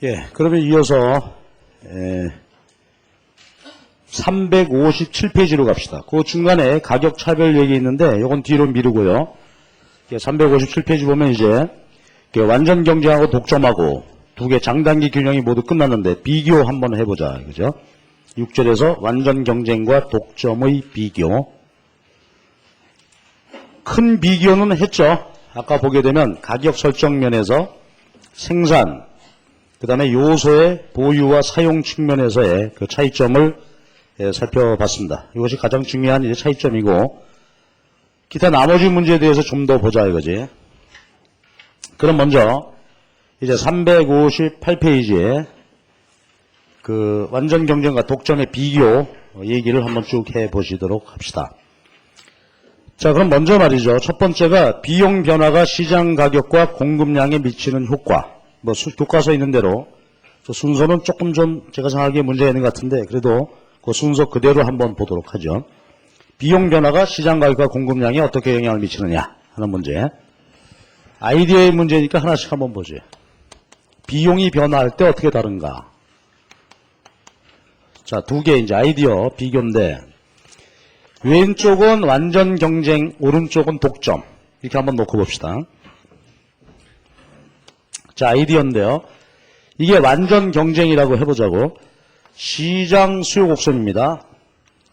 예, 그러면 이어서 357페이지로 갑시다. 그 중간에 가격 차별 얘기 있는데 이건 뒤로 미루고요. 357페이지 보면 이제 완전 경쟁하고 독점하고 두 개 장단기 균형이 모두 끝났는데 비교 한번 해보자. 그죠? 6절에서 완전 경쟁과 독점의 비교. 큰 비교는 했죠. 아까 보게 되면 가격 설정 면에서 생산, 그 다음에 요소의 보유와 사용 측면에서의 그 차이점을 살펴봤습니다. 이것이 가장 중요한 이제 차이점이고, 기타 나머지 문제에 대해서 좀 더 보자 이거지. 그럼 먼저 이제 358페이지에 그 완전 경쟁과 독점의 비교 얘기를 한번 쭉 해보시도록 합시다. 자, 그럼 먼저 말이죠. 첫 번째가 비용 변화가 시장 가격과 공급량에 미치는 효과. 뭐 교과서에 있는 대로 순서는 조금 좀 제가 생각하기에 문제가 있는 것 같은데 그래도 그 순서 그대로 한번 보도록 하죠. 비용 변화가 시장 가격과 공급량에 어떻게 영향을 미치느냐 하는 문제. 아이디어의 문제니까 하나씩 한번 보죠. 비용이 변화할 때 어떻게 다른가. 자, 두 개 이제 아이디어 비교인데 왼쪽은 완전 경쟁, 오른쪽은 독점. 이렇게 한번 놓고 봅시다. 자, 아이디어인데요. 이게 완전 경쟁이라고 해보자고. 시장 수요 곡선입니다.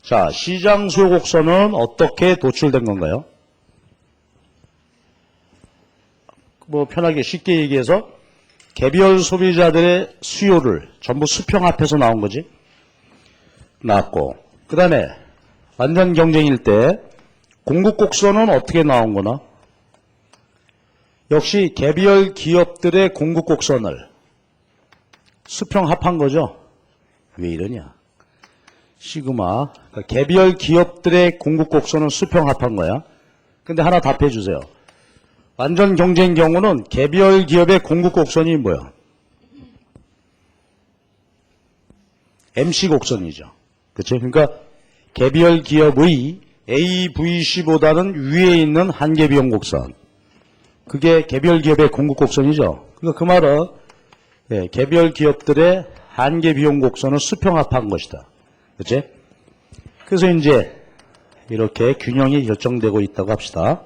자, 시장 수요 곡선은 어떻게 도출된 건가요? 뭐 편하게 쉽게 얘기해서 개별 소비자들의 수요를 전부 수평합해서 나온 거지. 나왔고, 그 다음에 완전 경쟁일 때 공급 곡선은 어떻게 나온 거나? 역시 개별 기업들의 공급 곡선을 수평합한 거죠. 왜 이러냐? 시그마. 그러니까 개별 기업들의 공급 곡선은 수평합한 거야. 근데 하나 답해 주세요. 완전 경쟁 경우는 개별 기업의 공급 곡선이 뭐야? MC 곡선이죠. 그렇죠? 그러니까 개별 기업의 AVC보다는 위에 있는 한계 비용 곡선. 그게 개별 기업의 공급 곡선이죠. 그러니까 그 말은 개별 기업들의 한계 비용 곡선을 수평합한 것이다. 그렇지? 그래서 이제 이렇게 균형이 결정되고 있다고 합시다.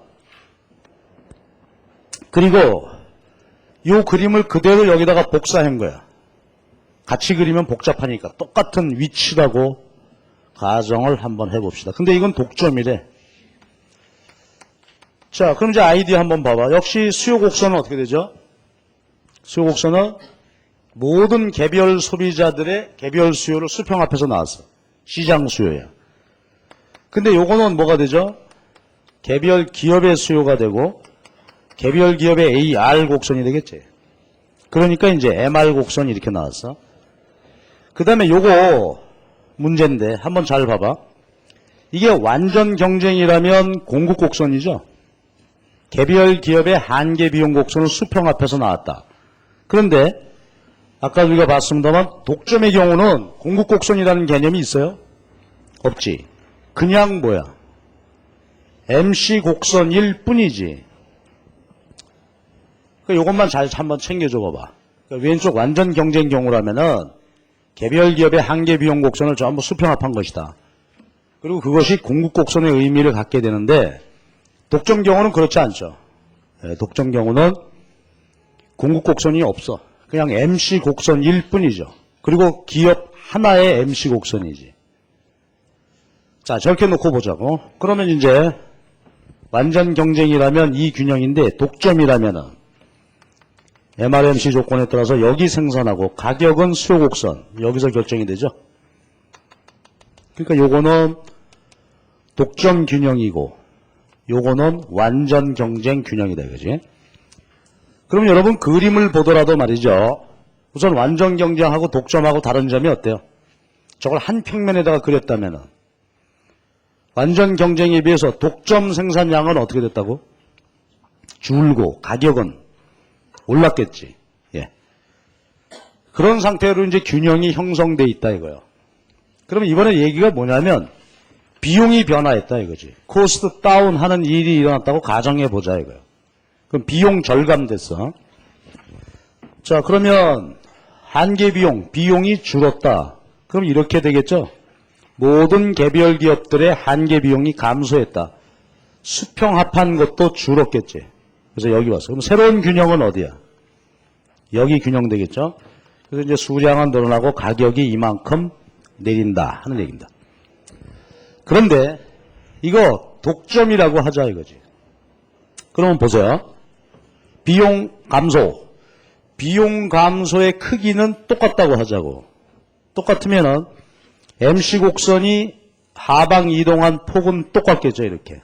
그리고 이 그림을 그대로 여기다가 복사한 거야. 같이 그리면 복잡하니까 똑같은 위치라고 가정을 한번 해봅시다. 근데 이건 독점이래. 자, 그럼 이제 아이디어 한번 봐봐. 역시 수요 곡선은 어떻게 되죠? 수요 곡선은 모든 개별 소비자들의 개별 수요를 수평합해서 나왔어. 시장 수요야. 근데 요거는 뭐가 되죠? 개별 기업의 수요가 되고 개별 기업의 AR 곡선이 되겠지. 그러니까 이제 MR 곡선이 이렇게 나왔어. 그 다음에 요거 문제인데 한번 잘 봐봐. 이게 완전 경쟁이라면 공급 곡선이죠. 개별 기업의 한계 비용 곡선을 수평합해서 나왔다. 그런데 아까 우리가 봤습니다만 독점의 경우는 공급 곡선이라는 개념이 있어요? 없지. 그냥 뭐야? MC 곡선일 뿐이지. 이것만 잘 한번 챙겨줘 봐봐. 왼쪽 완전 경쟁 경우라면은 개별 기업의 한계 비용 곡선을 전부 수평합한 것이다. 그리고 그것이 공급 곡선의 의미를 갖게 되는데 독점 경우는 그렇지 않죠. 독점 경우는 공급 곡선이 없어. 그냥 MC 곡선일 뿐이죠. 그리고 기업 하나의 MC 곡선이지. 자, 저렇게 놓고 보자고. 그러면 이제 완전 경쟁이라면 이 균형인데 독점이라면은 MRMC 조건에 따라서 여기 생산하고 가격은 수요 곡선 여기서 결정이 되죠. 그러니까 요거는 독점 균형이고 요거는 완전 경쟁 균형이다 이거지. 그럼 여러분 그림을 보더라도 말이죠. 우선 완전 경쟁하고 독점하고 다른 점이 어때요? 저걸 한 평면에다가 그렸다면은 완전 경쟁에 비해서 독점 생산량은 어떻게 됐다고? 줄고 가격은 올랐겠지. 예. 그런 상태로 이제 균형이 형성돼 있다 이거예요. 그러면 이번에 얘기가 뭐냐면 비용이 변화했다 이거지. 코스트 다운 하는 일이 일어났다고 가정해 보자 이거예요. 그럼 비용 절감됐어. 자, 그러면 한계 비용이 줄었다. 그럼 이렇게 되겠죠. 모든 개별 기업들의 한계 비용이 감소했다. 수평합한 것도 줄었겠지. 그래서 여기 왔어. 그럼 새로운 균형은 어디야? 여기 균형 되겠죠. 그래서 이제 수량은 늘어나고 가격이 이만큼 내린다 하는 얘기입니다. 그런데 이거 독점이라고 하자 이거지. 그러면 보세요. 비용 감소. 비용 감소의 크기는 똑같다고 하자고. 똑같으면은 MC 곡선이 하방 이동한 폭은 똑같겠죠, 이렇게.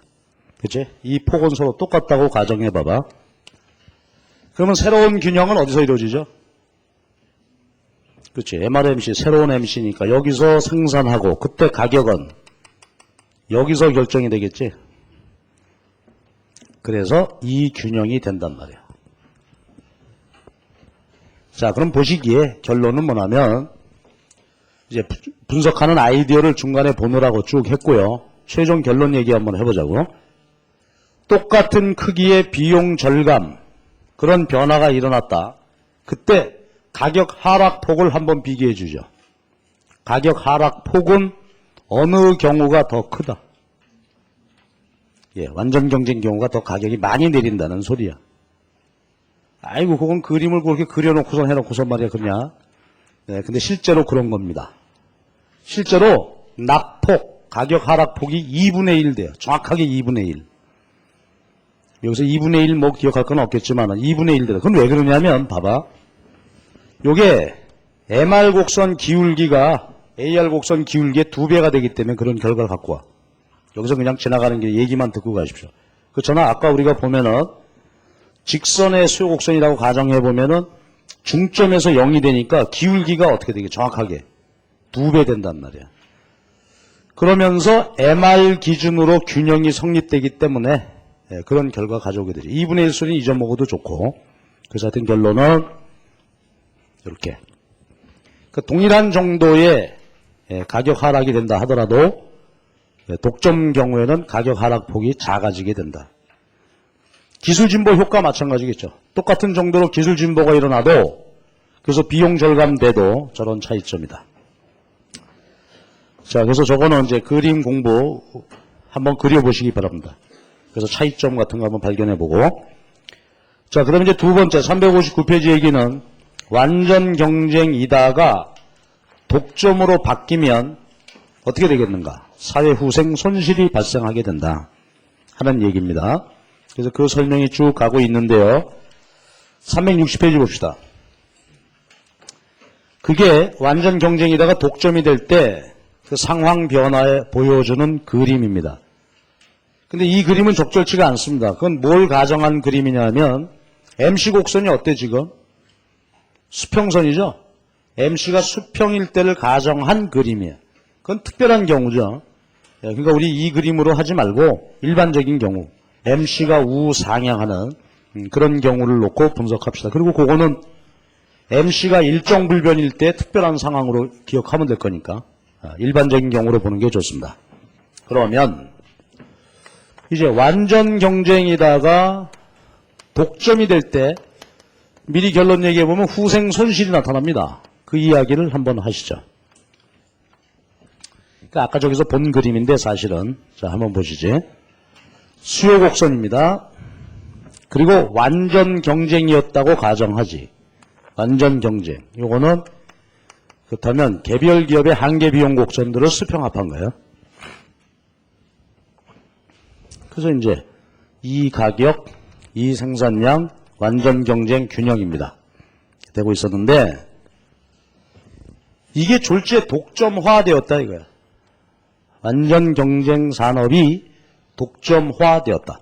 그치? 이 폭은 서로 똑같다고 가정해 봐봐. 그러면 새로운 균형은 어디서 이루어지죠? 그치? MRMC, 새로운 MC니까 여기서 생산하고, 그때 가격은 여기서 결정이 되겠지? 그래서 이 균형이 된단 말이야. 자, 그럼 보시기에 결론은 뭐냐면, 이제 분석하는 아이디어를 중간에 보느라고 쭉 했고요. 최종 결론 얘기 한번 해보자고. 똑같은 크기의 비용 절감, 그런 변화가 일어났다. 그때 가격 하락폭을 한번 비교해 주죠. 가격 하락폭은 어느 경우가 더 크다? 예, 완전 경쟁 경우가 더 가격이 많이 내린다는 소리야. 아이고, 그건 그림을 그렇게 그려놓고서 해놓고서 말이야, 그냥. 네, 근데 실제로 그런 겁니다. 실제로 낙폭, 가격 하락폭이 2분의 1 돼요. 정확하게 2분의 1. 여기서 2분의 1 뭐 기억할 건 없겠지만 2분의 1 돼요. 그건 왜 그러냐면 봐봐. 요게 MR 곡선 기울기가 AR 곡선 기울기의 2배가 되기 때문에 그런 결과를 갖고 와. 여기서 그냥 지나가는 길에 얘기만 듣고 가십시오. 그렇잖아. 아까 우리가 보면은 직선의 수요 곡선이라고 가정해 보면은 중점에서 0이 되니까 기울기가 어떻게 되게 정확하게 2배 된단 말이야. 그러면서 MR 기준으로 균형이 성립되기 때문에 그런 결과 가져오게 되죠. 2분의 1 수는 잊어먹어도 좋고. 그래서 하여튼 결론은 이렇게. 동일한 정도의 가격 하락이 된다 하더라도 독점 경우에는 가격 하락폭이 작아지게 된다. 기술 진보 효과 마찬가지겠죠. 똑같은 정도로 기술 진보가 일어나도 그래서 비용 절감돼도 저런 차이점이다. 자, 그래서 저거는 이제 그림 공부 한번 그려보시기 바랍니다. 그래서 차이점 같은 거 한번 발견해보고. 자, 그럼 이제 두 번째 359페이지 얘기는 완전 경쟁이다가 독점으로 바뀌면 어떻게 되겠는가? 사회후생 손실이 발생하게 된다 하는 얘기입니다. 그래서 그 설명이 쭉 가고 있는데요. 360페이지 봅시다. 그게 완전 경쟁이다가 독점이 될 때 그 상황 변화에 보여주는 그림입니다. 근데 이 그림은 적절치가 않습니다. 그건 뭘 가정한 그림이냐면 MC 곡선이 어때 지금? 수평선이죠? MC가 수평일 때를 가정한 그림이에요. 그건 특별한 경우죠. 그러니까 우리 이 그림으로 하지 말고 일반적인 경우 MC가 우상향하는 그런 경우를 놓고 분석합시다. 그리고 그거는 MC가 일정불변일 때 특별한 상황으로 기억하면 될 거니까 일반적인 경우로 보는 게 좋습니다. 그러면 이제 완전 경쟁이다가 독점이 될 때 미리 결론 얘기해보면 후생 손실이 나타납니다. 그 이야기를 한번 하시죠. 그러니까 아까 저기서 본 그림인데 사실은 자 한번 보시지. 수요 곡선입니다. 그리고 완전 경쟁이었다고 가정하지. 완전 경쟁. 요거는 그렇다면 개별 기업의 한계 비용 곡선들을 수평합한 거예요. 그래서 이제 이 가격, 이 생산량, 완전 경쟁 균형입니다. 되고 있었는데 이게 졸지에 독점화되었다 이거야. 완전 경쟁 산업이 독점화되었다.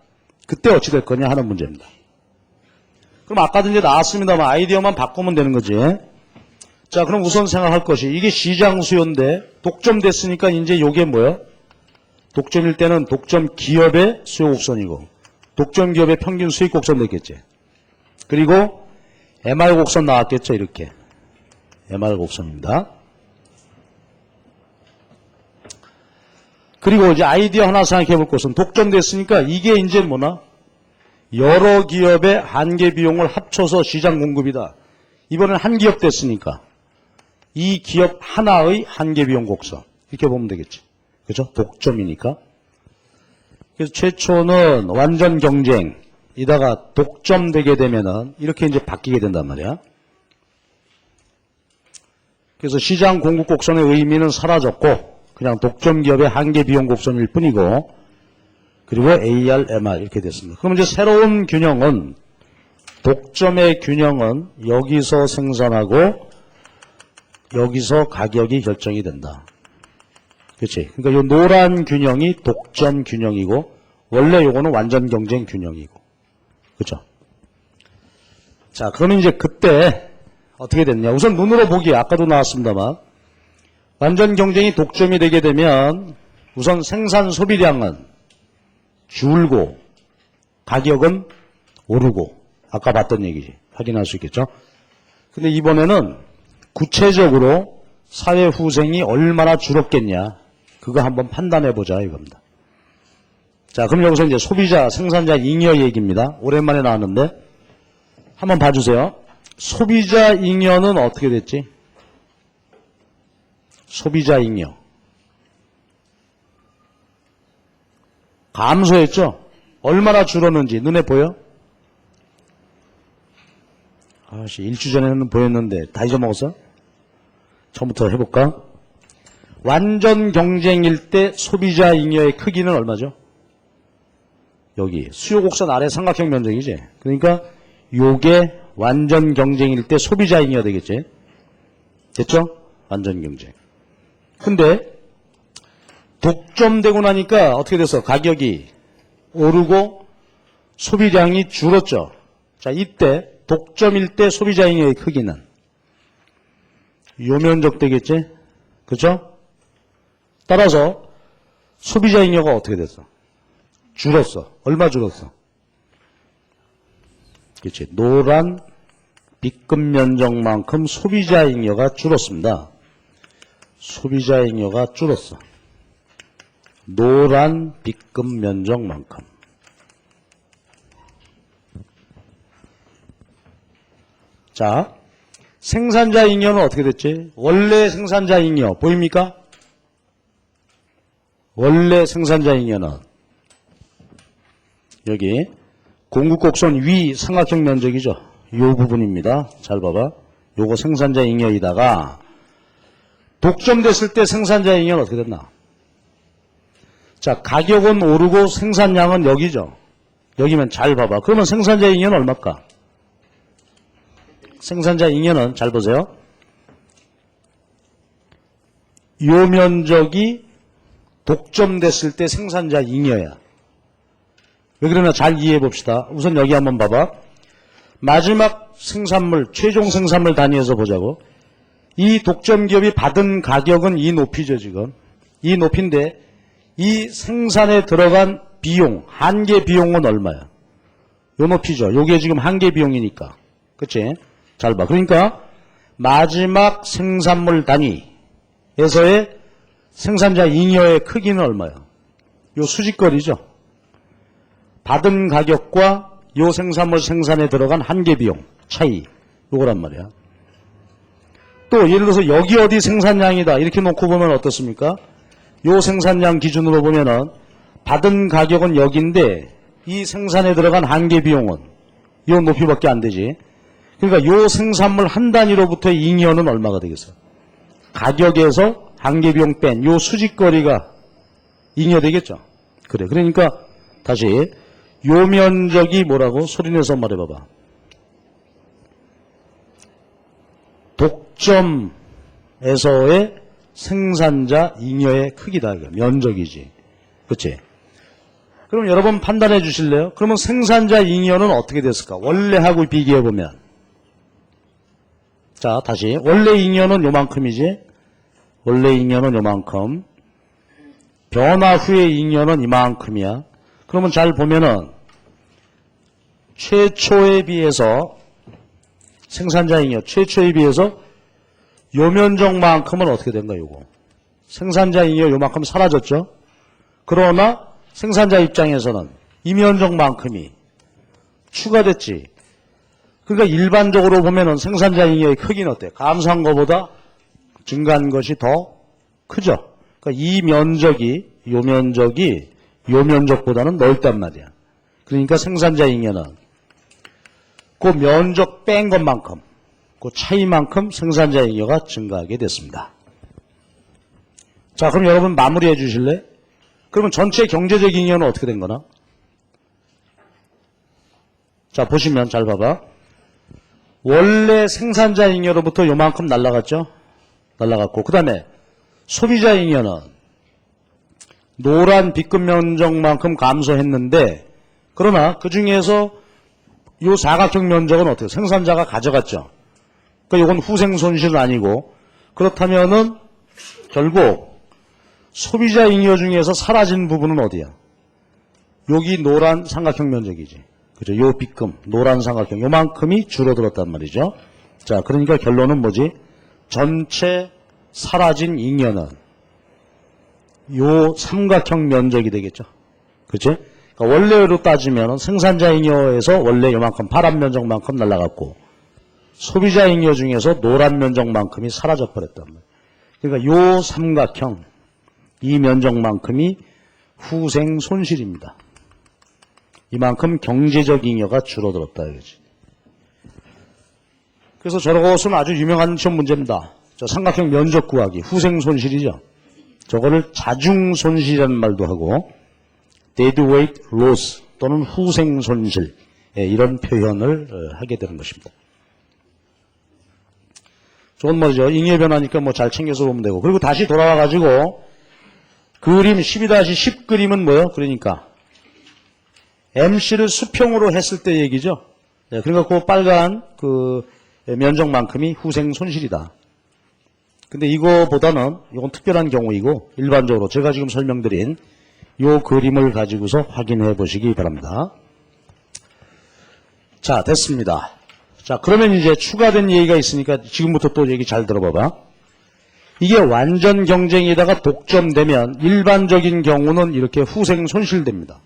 그때 어찌 될 거냐 하는 문제입니다. 그럼 아까도 이제 나왔습니다만 아이디어만 바꾸면 되는 거지. 자, 그럼 우선 생각할 것이 이게 시장 수요인데 독점됐으니까 이제 요게 뭐야? 독점일 때는 독점 기업의 수요 곡선이고 독점 기업의 평균 수익 곡선 됐겠지. 그리고 MR 곡선 나왔겠죠, 이렇게. MR 곡선입니다. 그리고 이제 아이디어 하나 생각해 볼 것은 독점됐으니까 이게 이제 뭐나? 여러 기업의 한계 비용을 합쳐서 시장 공급이다. 이번엔 한 기업 됐으니까 이 기업 하나의 한계비용 곡선. 이렇게 보면 되겠지. 그죠? 독점이니까. 그래서 최초는 완전 경쟁이다가 독점되게 되면은 이렇게 이제 바뀌게 된단 말이야. 그래서 시장 공급 곡선의 의미는 사라졌고 그냥 독점 기업의 한계 비용 곡선일 뿐이고 그리고 AR, MR 이렇게 됐습니다. 그럼 이제 새로운 균형은 독점의 균형은 여기서 생산하고 여기서 가격이 결정이 된다. 그렇지? 그러니까 이 노란 균형이 독점 균형이고 원래 요거는 완전 경쟁 균형이고. 그렇죠? 자, 그러면 이제 그때 어떻게 됐냐? 우선 눈으로 보기에 아까도 나왔습니다만 완전 경쟁이 독점이 되게 되면 우선 생산 소비량은 줄고 가격은 오르고 아까 봤던 얘기지. 확인할 수 있겠죠? 근데 이번에는 구체적으로 사회 후생이 얼마나 줄었겠냐 그거 한번 판단해 보자 이겁니다. 자, 그럼 여기서 이제 소비자, 생산자 잉여 얘기입니다. 오랜만에 나왔는데 한번 봐주세요. 소비자 잉여는 어떻게 됐지? 소비자 잉여 감소했죠? 얼마나 줄었는지 눈에 보여? 아씨, 일주 전에는 보였는데 다 잊어먹었어? 처음부터 해볼까? 완전 경쟁일 때 소비자 잉여의 크기는 얼마죠? 여기 수요 곡선 아래 삼각형 면적이지. 그러니까 요게 완전 경쟁일 때 소비자 잉여 되겠지. 됐죠? 완전 경쟁. 근데 독점되고 나니까 어떻게 됐어? 가격이 오르고 소비량이 줄었죠. 자, 이때 독점일 때 소비자 잉여의 크기는 요 면적 되겠지? 그렇죠? 따라서 소비자 잉여가 어떻게 됐어? 줄었어. 얼마 줄었어? 그렇지. 노란 B급 면적만큼 소비자 잉여가 줄었습니다. 소비자 잉여가 줄었어. 노란 B급 면적만큼. 자, 생산자 잉여는 어떻게 됐지? 원래 생산자 잉여 보입니까? 원래 생산자 잉여는 여기 공급곡선 위 삼각형 면적이죠. 이 부분입니다. 잘 봐봐. 요거 생산자 잉여이다가 독점됐을 때 생산자 잉여는 어떻게 됐나? 자, 가격은 오르고 생산량은 여기죠. 여기면 잘 봐봐. 그러면 생산자 잉여는 얼마일까? 생산자 잉여는 잘 보세요. 요 면적이 독점됐을 때 생산자 잉여야. 왜 그러나 잘 이해해 봅시다. 우선 여기 한번 봐봐. 마지막 생산물, 최종 생산물 단위에서 보자고. 이 독점 기업이 받은 가격은 이 높이죠, 지금. 이 높이인데 이 생산에 들어간 비용, 한계 비용은 얼마야? 요 높이죠. 요게 지금 한계 비용이니까. 그치? 잘 봐. 그러니까 마지막 생산물 단위에서의 생산자 잉여의 크기는 얼마야? 요 수직거리죠. 받은 가격과 요 생산물 생산에 들어간 한계 비용 차이 요거란 말이야. 또 예를 들어서 여기 어디 생산량이다 이렇게 놓고 보면 어떻습니까? 요 생산량 기준으로 보면은 받은 가격은 여기인데 이 생산에 들어간 한계 비용은 요 높이밖에 안 되지. 그러니까 요 생산물 한 단위로부터의 잉여는 얼마가 되겠어? 가격에서 한계 비용 뺀 요 수직거리가 잉여 되겠죠. 그래. 그러니까 다시 요 면적이 뭐라고? 소리내서 말해봐봐. 독점에서의 생산자 잉여의 크기다. 이거. 면적이지. 그렇지? 그럼 여러분 판단해 주실래요? 그러면 생산자 잉여는 어떻게 됐을까? 원래하고 비교해보면. 자, 다시. 원래 잉여는 요만큼이지. 원래 잉여는 요만큼. 변화 후의 잉여는 이만큼이야. 그러면 잘 보면은 최초에 비해서 생산자 잉여 최초에 비해서 요 면적만큼은 어떻게 된가 요거. 생산자 잉여 요만큼 사라졌죠. 그러나 생산자 입장에서는 이 면적만큼이 추가됐지. 그러니까 일반적으로 보면은 생산자 잉여의 크기는 어때? 감소한 것보다 증가한 것이 더 크죠. 그러니까 이 면적이, 요 면적보다는 넓단 말이야. 그러니까 생산자 잉여는 그 면적 뺀 것만큼, 그 차이만큼 생산자 잉여가 증가하게 됐습니다. 자, 그럼 여러분 마무리해 주실래요? 그러면 전체 경제적 잉여는 어떻게 된 거나? 자, 보시면 잘 봐봐. 원래 생산자 잉여로부터 요만큼 날라갔죠? 날라갔고, 그 다음에 소비자 잉여는 노란 B급 면적만큼 감소했는데, 그러나 그 중에서 요 사각형 면적은 어때요? 생산자가 가져갔죠? 그러니까 이건 후생 손실은 아니고, 그렇다면은 결국 소비자 잉여 중에서 사라진 부분은 어디야? 여기 노란 삼각형 면적이지. 그죠? 요 B급, 노란 삼각형, 요만큼이 줄어들었단 말이죠. 자, 그러니까 결론은 뭐지? 전체 사라진 잉여는 요 삼각형 면적이 되겠죠. 그치? 그러니까 원래로 따지면 생산자 잉여에서 원래 요만큼 파란 면적만큼 날아갔고, 소비자 잉여 중에서 노란 면적만큼이 사라져 버렸단 말이에요. 그러니까 요 삼각형, 이 면적만큼이 후생 손실입니다. 이만큼 경제적 잉여가 줄어들었다 이거지. 그래서 저것은 아주 유명한 시험 문제입니다. 저 삼각형 면적 구하기, 후생 손실이죠. 저거를 자중 손실이라는 말도 하고 deadweight loss 또는 후생 손실, 이런 표현을 하게 되는 것입니다. 좋은 말이죠. 잉여 변화니까 뭐 잘 챙겨서 보면 되고. 그리고 다시 돌아와 가지고 그림 12-10 그림은 뭐예요? 그러니까 MC를 수평으로 했을 때 얘기죠. 그러니까 그 빨간 그 면적만큼이 후생 손실이다. 근데 이거보다는 이건 특별한 경우이고 일반적으로 제가 지금 설명드린 이 그림을 가지고서 확인해 보시기 바랍니다. 자, 됐습니다. 자, 그러면 이제 추가된 얘기가 있으니까 지금부터 또 얘기 잘 들어봐봐. 이게 완전 경쟁에다가 독점되면 일반적인 경우는 이렇게 후생 손실됩니다.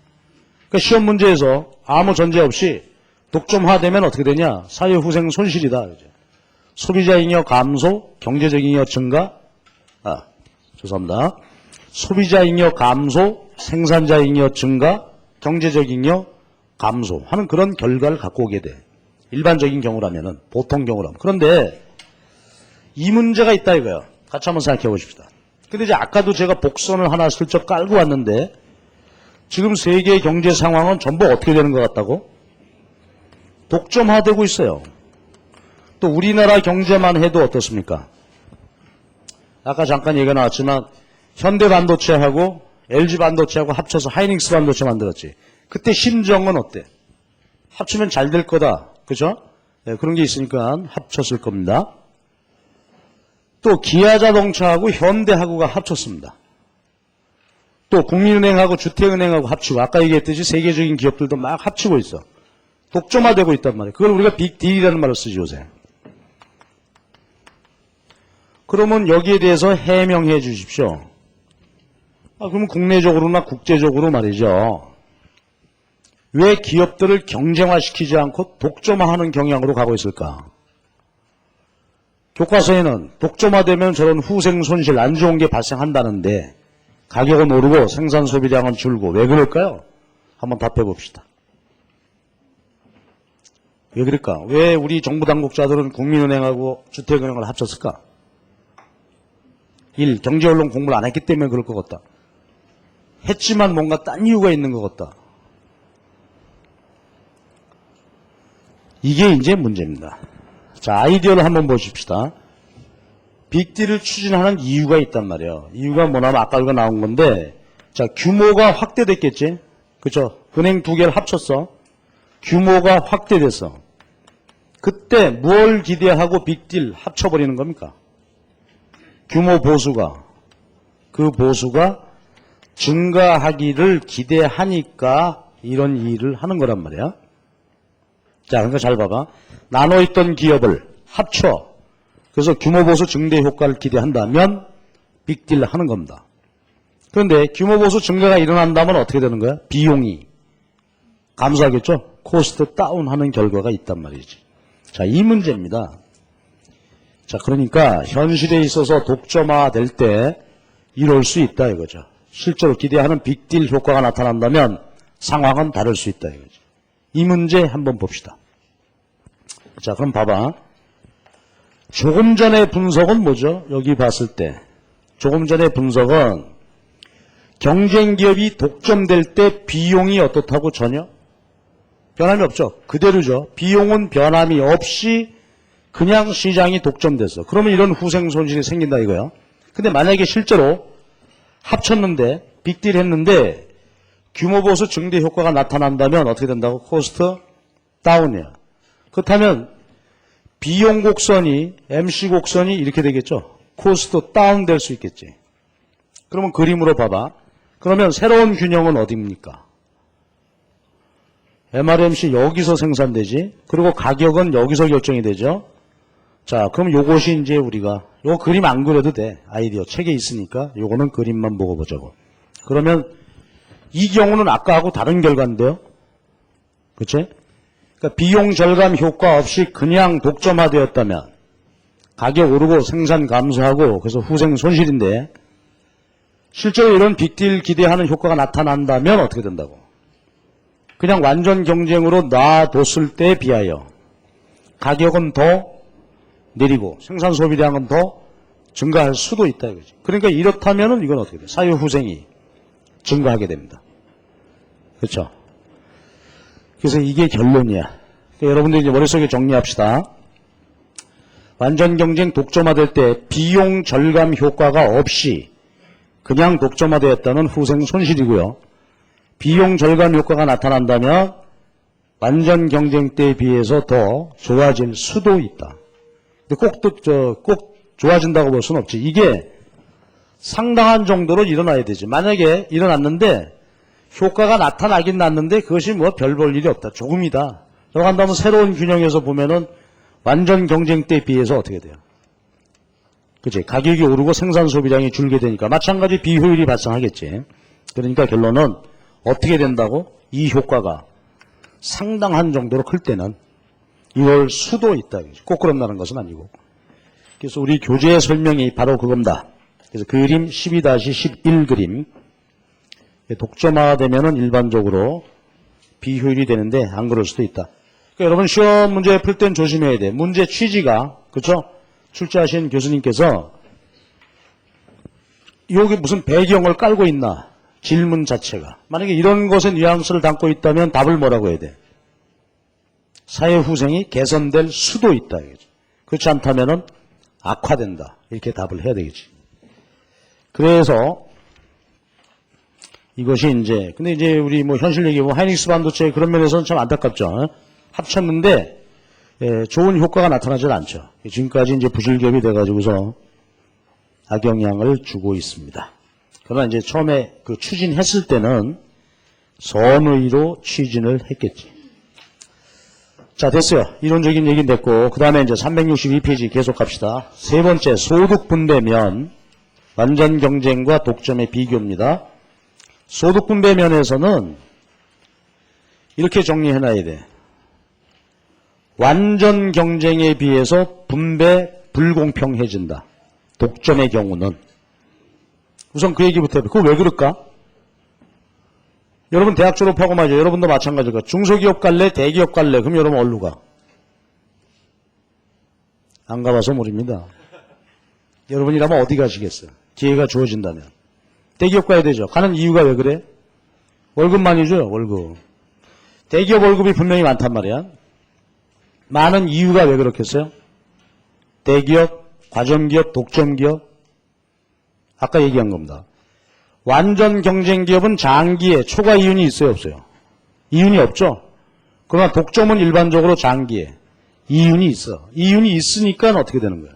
그러니까 시험 문제에서 아무 전제 없이 독점화되면 어떻게 되냐? 사회후생 손실이다. 소비자 잉여 감소, 경제적 잉여 증가, 죄송합니다. 소비자 잉여 감소, 생산자 잉여 증가, 경제적 잉여 감소 하는 그런 결과를 갖고 오게 돼. 일반적인 경우라면은, 보통 경우라면. 그런데 이 문제가 있다 이거예요. 같이 한번 생각해 보십시다. 근데 이제 아까도 제가 복선을 하나 슬쩍 깔고 왔는데 지금 세계 경제 상황은 전부 어떻게 되는 것 같다고? 독점화되고 있어요. 또 우리나라 경제만 해도 어떻습니까? 아까 잠깐 얘기가 나왔지만 현대반도체하고 LG반도체하고 합쳐서 하이닉스 반도체 만들었지. 그때 심정은 어때? 합치면 잘 될 거다. 그죠? 네, 그런 게 있으니까 합쳤을 겁니다. 또 기아자동차하고 현대하고가 합쳤습니다. 또 국민은행하고 주택은행하고 합치고 아까 얘기했듯이 세계적인 기업들도 막 합치고 있어. 독점화되고 있단 말이에요. 그걸 우리가 빅딜이라는 말을 쓰지 요새. 그러면 여기에 대해서 해명해 주십시오. 그러면 국내적으로나 국제적으로 말이죠. 왜 기업들을 경쟁화시키지 않고 독점화하는 경향으로 가고 있을까? 교과서에는 독점화되면 저런 후생 손실 안 좋은 게 발생한다는데 가격은 오르고 생산 소비량은 줄고 왜 그럴까요? 한번 답해 봅시다. 왜 그럴까? 왜 우리 정부 당국자들은 국민은행하고 주택은행을 합쳤을까? 1. 경제언론 공부를 안 했기 때문에 그럴 것 같다. 했지만 뭔가 딴 이유가 있는 것 같다. 이게 이제 문제입니다. 자, 아이디어를 한번 보십시다. 빅딜을 추진하는 이유가 있단 말이에요. 이유가 뭐냐면 아까 이거 나온 건데, 자, 규모가 확대됐겠지? 그쵸? 은행 두 개를 합쳤어. 규모가 확대됐어. 그때 뭘 기대하고 빅딜 합쳐버리는 겁니까? 규모 보수가. 그 보수가 증가하기를 기대하니까 이런 일을 하는 거란 말이야. 자, 그러니까 잘 봐봐. 나눠있던 기업을 합쳐. 그래서 규모 보수 증대 효과를 기대한다면 빅딜 하는 겁니다. 그런데 규모 보수 증가가 일어난다면 어떻게 되는 거야? 비용이 감소하겠죠? 코스트 다운하는 결과가 있단 말이지. 자, 이 문제입니다. 자, 그러니까 현실에 있어서 독점화될 때 이럴 수 있다 이거죠. 실제로 기대하는 빅딜 효과가 나타난다면 상황은 다를 수 있다 이거죠. 이 문제 한번 봅시다. 자, 그럼 봐봐. 조금 전의 분석은 뭐죠? 여기 봤을 때 조금 전의 분석은 경쟁 기업이 독점될 때 비용이 어떻다고? 전혀 변함이 없죠. 그대로죠. 비용은 변함이 없이 그냥 시장이 독점됐어. 그러면 이런 후생 손실이 생긴다 이거야. 근데 만약에 실제로 합쳤는데 빅딜 했는데 규모 보수 증대 효과가 나타난다면 어떻게 된다고? 코스트 다운이야. 그렇다면 비용 곡선이 MC 곡선이 이렇게 되겠죠. 코스트 다운 될 수 있겠지. 그러면 그림으로 봐봐. 그러면 새로운 균형은 어디입니까? MRMC 여기서 생산되지. 그리고 가격은 여기서 결정이 되죠. 자, 그럼 요것이 이제 우리가 요 그림 안 그려도 돼. 아이디어 책에 있으니까 요거는 그림만 보고 보자고. 그러면 이 경우는 아까하고 다른 결과인데요. 그치? 그러니까 비용 절감 효과 없이 그냥 독점화되었다면 가격 오르고 생산 감소하고 그래서 후생 손실인데 실제로 이런 빅딜 기대하는 효과가 나타난다면 어떻게 된다고? 그냥 완전 경쟁으로 놔뒀을 때에 비하여 가격은 더 내리고 생산 소비량은 더 증가할 수도 있다 이거지. 그러니까 이렇다면은 이건 어떻게 돼? 사유 후생이 증가하게 됩니다. 그렇죠? 그래서 이게 결론이야. 그러니까 여러분들 이제 머릿속에 정리합시다. 완전 경쟁 독점화될 때 비용 절감 효과가 없이 그냥 독점화되었다는 후생 손실이고요. 비용 절감 효과가 나타난다면 완전 경쟁 때에 비해서 더 좋아질 수도 있다. 근데 꼭 좋아진다고 볼 수는 없지. 이게 상당한 정도로 일어나야 되지. 만약에 일어났는데 효과가 나타나긴 났는데 그것이 뭐 별 볼 일이 없다. 조금이다. 라고 한다면 새로운 균형에서 보면은 완전 경쟁 때에 비해서 어떻게 돼요? 그치? 가격이 오르고 생산 소비량이 줄게 되니까 마찬가지 비효율이 발생하겠지. 그러니까 결론은 어떻게 된다고? 이 효과가 상당한 정도로 클 때는 이럴 수도 있다. 꼭 그런다는 것은 아니고. 그래서 우리 교재의 설명이 바로 그겁니다. 그래서 그림 12-11 그림. 독점화되면은 일반적으로 비효율이 되는데 안 그럴 수도 있다. 그러니까 여러분 시험 문제 풀 땐 조심해야 돼. 문제 취지가, 그렇죠? 출제하신 교수님께서 여기 무슨 배경을 깔고 있나? 질문 자체가. 만약에 이런 것에 뉘앙스를 담고 있다면 답을 뭐라고 해야 돼? 사회 후생이 개선될 수도 있다. 그렇지 않다면은 악화된다. 이렇게 답을 해야 되겠지. 그래서 이것이 이제, 근데 이제 우리 뭐 현실 얘기, 뭐 하이닉스 반도체 그런 면에서는 참 안타깝죠. 합쳤는데, 좋은 효과가 나타나질 않죠. 지금까지 이제 부실기업이 돼가지고서 악영향을 주고 있습니다. 그러나 이제 처음에 그 추진했을 때는 선의로 추진을 했겠지. 자, 됐어요. 이론적인 얘기는 됐고, 그 다음에 이제 362페이지 계속 갑시다. 세 번째, 소득 분배면, 완전 경쟁과 독점의 비교입니다. 소득 분배면에서는 이렇게 정리해놔야 돼. 완전 경쟁에 비해서 분배 불공평해진다. 독점의 경우는. 우선 그 얘기부터 해볼게요. 그거 왜 그럴까? 여러분 대학 졸업하고 말이죠. 여러분도 마찬가지일까? 중소기업 갈래? 대기업 갈래? 그럼 여러분 어디로 가? 안 가봐서 모릅니다. 여러분이라면 어디 가시겠어요? 기회가 주어진다면. 대기업 가야 되죠. 가는 이유가 왜 그래? 월급 많이 줘요. 월급. 대기업 월급이 분명히 많단 말이야. 많은 이유가 왜 그렇겠어요? 대기업, 과점기업, 독점기업. 아까 얘기한 겁니다. 완전 경쟁기업은 장기에 초과 이윤이 있어요, 없어요? 이윤이 없죠? 그러나 독점은 일반적으로 장기에 이윤이 있어. 이윤이 있으니까 어떻게 되는 거야?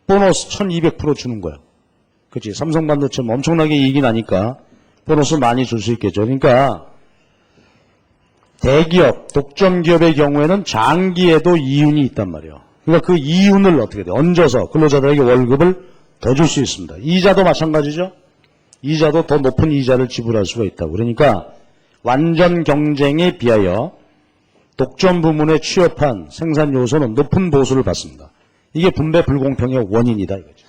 보너스 1200% 주는 거야. 그치? 삼성반도체는 엄청나게 이익이 나니까 보너스 많이 줄 수 있겠죠. 그러니까 대기업, 독점기업의 경우에는 장기에도 이윤이 있단 말이에요. 그러니까 그 이윤을 어떻게 돼? 얹어서 근로자들에게 월급을 더 줄 수 있습니다. 이자도 마찬가지죠. 이자도 더 높은 이자를 지불할 수가 있다고. 그러니까 완전 경쟁에 비하여 독점 부문에 취업한 생산 요소는 높은 보수를 받습니다. 이게 분배 불공평의 원인이다 이거죠.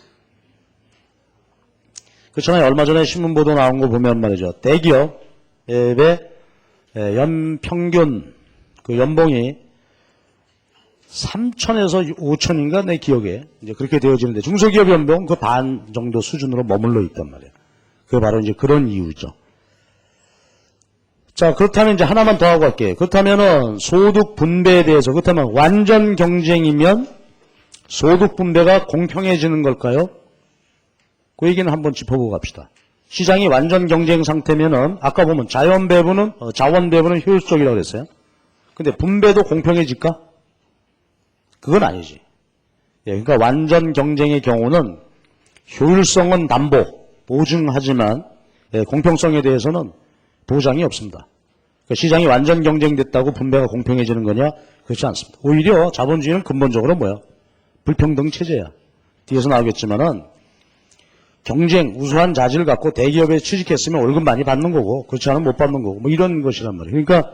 그렇잖아요. 얼마 전에 신문 보도 나온 거 보면 말이죠. 대기업의 평균 그 연봉이 3천에서 5천인가 내 기억에 이제 그렇게 되어지는데 중소기업 연봉 그 반 정도 수준으로 머물러 있단 말이에요. 그게 바로 이제 그런 이유죠. 자, 그렇다면 이제 하나만 더 하고 갈게요. 그렇다면은 소득 분배에 대해서 그렇다면 완전 경쟁이면 소득 분배가 공평해지는 걸까요? 그 얘기는 한번 짚어보고 갑시다. 시장이 완전 경쟁 상태면은 아까 보면 자원 배분은 효율적이라고 그랬어요. 근데 분배도 공평해질까? 그건 아니지. 예, 그러니까 완전 경쟁의 경우는 효율성은 보증하지만 공평성에 대해서는 보장이 없습니다. 그러니까 시장이 완전 경쟁됐다고 분배가 공평해지는 거냐? 그렇지 않습니다. 오히려 자본주의는 근본적으로 뭐야? 불평등 체제야. 뒤에서 나오겠지만은 경쟁, 우수한 자질을 갖고 대기업에 취직했으면 월급 많이 받는 거고 그렇지 않으면 못 받는 거고 뭐 이런 것이란 말이에요. 그러니까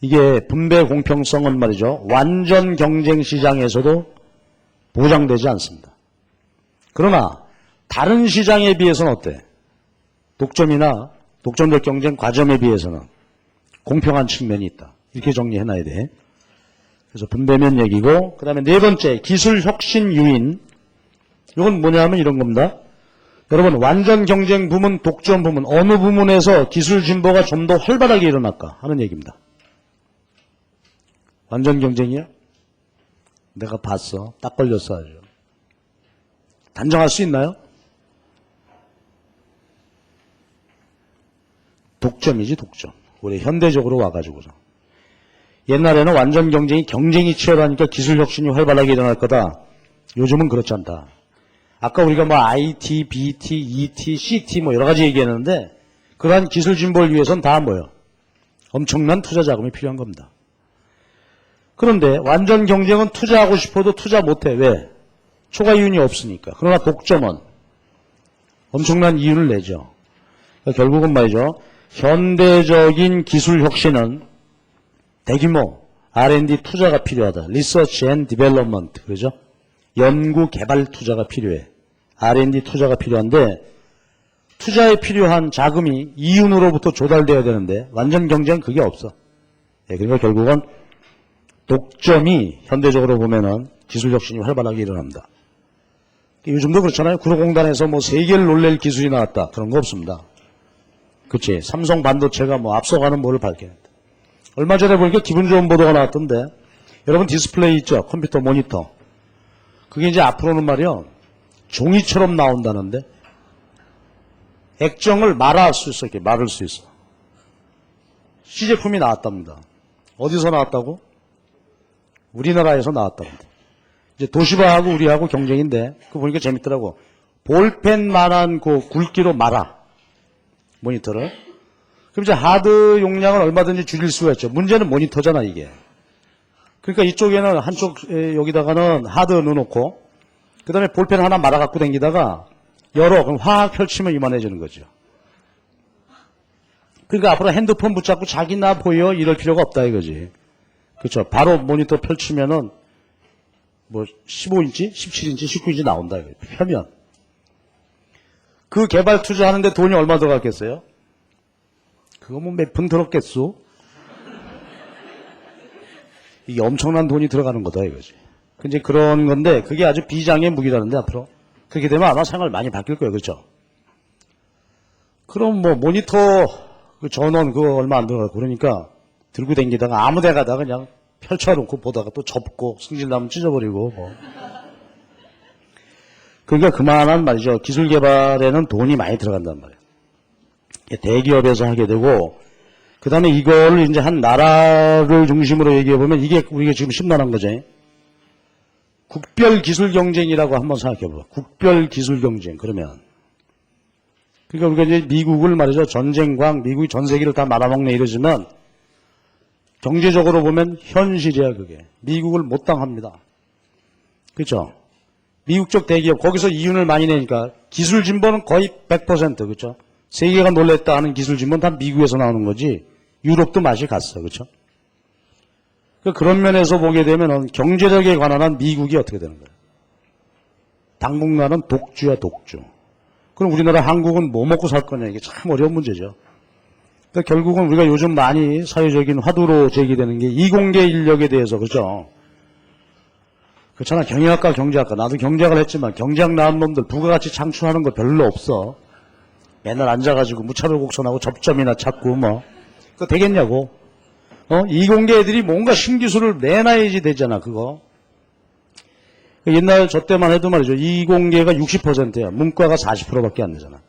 이게 분배 공평성은 말이죠. 완전 경쟁 시장에서도 보장되지 않습니다. 그러나 다른 시장에 비해서는 어때? 독점이나 독점적 경쟁 과점에 비해서는 공평한 측면이 있다. 이렇게 정리해놔야 돼. 그래서 분배면 얘기고 그 다음에 네 번째 기술 혁신 유인. 이건 뭐냐면 이런 겁니다. 여러분 완전 경쟁 부문, 독점 부문 어느 부문에서 기술 진보가 좀 더 활발하게 일어날까 하는 얘기입니다. 완전 경쟁이야? 내가 봤어. 딱 걸렸어 아주. 단정할 수 있나요? 독점이지 독점. 우리 현대적으로 와가지고서. 옛날에는 완전 경쟁이 치열하니까 기술 혁신이 활발하게 일어날 거다. 요즘은 그렇지 않다. 아까 우리가 뭐 IT, BT, ET, CT 뭐 여러 가지 얘기했는데 그러한 기술 진보를 위해서는 다 뭐예요? 엄청난 투자 자금이 필요한 겁니다. 그런데 완전 경쟁은 투자하고 싶어도 투자 못해. 왜? 초과 이윤이 없으니까. 그러나 독점은 엄청난 이윤을 내죠. 그러니까 결국은 말이죠. 현대적인 기술 혁신은 대규모 R&D 투자가 필요하다. 리서치 앤 디벨롭먼트. 그러죠? 연구 개발 투자가 필요해. R&D 투자가 필요한데 투자에 필요한 자금이 이윤으로부터 조달돼야 되는데 완전 경쟁은 그게 없어. 그러니까 결국은 독점이 현대적으로 보면은 기술 혁신이 활발하게 일어납니다. 요즘도 그렇잖아요. 구로공단에서 뭐 세계를 놀랄 기술이 나왔다. 그런 거 없습니다. 그치? 삼성 반도체가 뭐 앞서가는 뭐를 밝혀냈다. 얼마 전에 보니까 기분 좋은 보도가 나왔던데 여러분 디스플레이 있죠? 컴퓨터 모니터. 그게 이제 앞으로는 말이요. 종이처럼 나온다는데 액정을 말할 수 있어. 이렇게 말을 수 있어. 시제품이 나왔답니다. 어디서 나왔다고? 우리나라에서 나왔답니다. 이제 도시바하고 우리하고 경쟁인데 그거 보니까 재밌더라고. 볼펜만한 그 굵기로 말아. 모니터를. 그럼 이제 하드 용량을 얼마든지 줄일 수가 있죠. 문제는 모니터잖아 이게. 그러니까 이쪽에는 한쪽 여기다가는 하드 넣어놓고 그 다음에 볼펜 하나 말아 갖고 다니다가 열어. 그럼 확 펼치면 이만해지는 거죠. 그러니까 앞으로 핸드폰 붙잡고 자기 나 보여 이럴 필요가 없다 이거지. 그렇죠. 바로 모니터 펼치면은 뭐 15인치, 17인치, 19인치 나온다 이거지. 펴면. 그 개발 투자하는데 돈이 얼마 들어갔겠어요? 그거 뭐 몇 푼 들었겠소? 이게 엄청난 돈이 들어가는 거다 이거지. 이제 그런 건데 그게 아주 비장의 무기라는데 앞으로 그렇게 되면 아마 생활 많이 바뀔 거예요. 그렇죠? 그럼 뭐 모니터 그 전원 그거 얼마 안 들어가고 그러니까 들고 다니다가 아무 데 가다가 그냥 펼쳐놓고 보다가 또 접고 승질나면 찢어버리고 뭐. 그러니까 그만한 말이죠. 기술 개발에는 돈이 많이 들어간단 말이에요. 대기업에서 하게 되고 그 다음에 이걸 이제 한 나라를 중심으로 얘기해보면 이게 우리가 지금 심란한 거죠. 국별 기술 경쟁이라고 한번 생각해봐. 국별 기술 경쟁. 그러면. 그러니까 우리가 이제 미국을 말이죠. 전쟁광, 미국이 전 세계를 다 말아먹네 이러지만 경제적으로 보면 현실이야 그게. 미국을 못 당합니다. 그렇죠? 미국적 대기업 거기서 이윤을 많이 내니까 기술 진보는 거의 100% 그렇죠? 세계가 놀랬다 하는 기술 진보는 다 미국에서 나오는 거지 유럽도 맛이 갔어. 그렇죠? 그런 면에서 보게 되면 경제력에 관한 한 미국이 어떻게 되는 거예요? 당분간은 독주야, 독주. 그럼 우리나라 한국은 뭐 먹고 살 거냐, 이게 참 어려운 문제죠. 그러니까 결국은 우리가 요즘 많이 사회적인 화두로 제기되는 게 이공계 인력에 대해서, 그렇죠? 그렇잖아. 경영학과, 경제학과. 나도 경제학을 했지만 경제학 나온 놈들 부가가치 창출하는 거 별로 없어. 맨날 앉아가지고 무차별 곡선하고 접점이나 찾고 뭐. 그거 되겠냐고. 이공계 애들이 뭔가 신기술을 내놔야지 되잖아, 그거. 옛날 저 때만 해도 말이죠. 이공계가 60%야. 문과가 40%밖에 안 되잖아.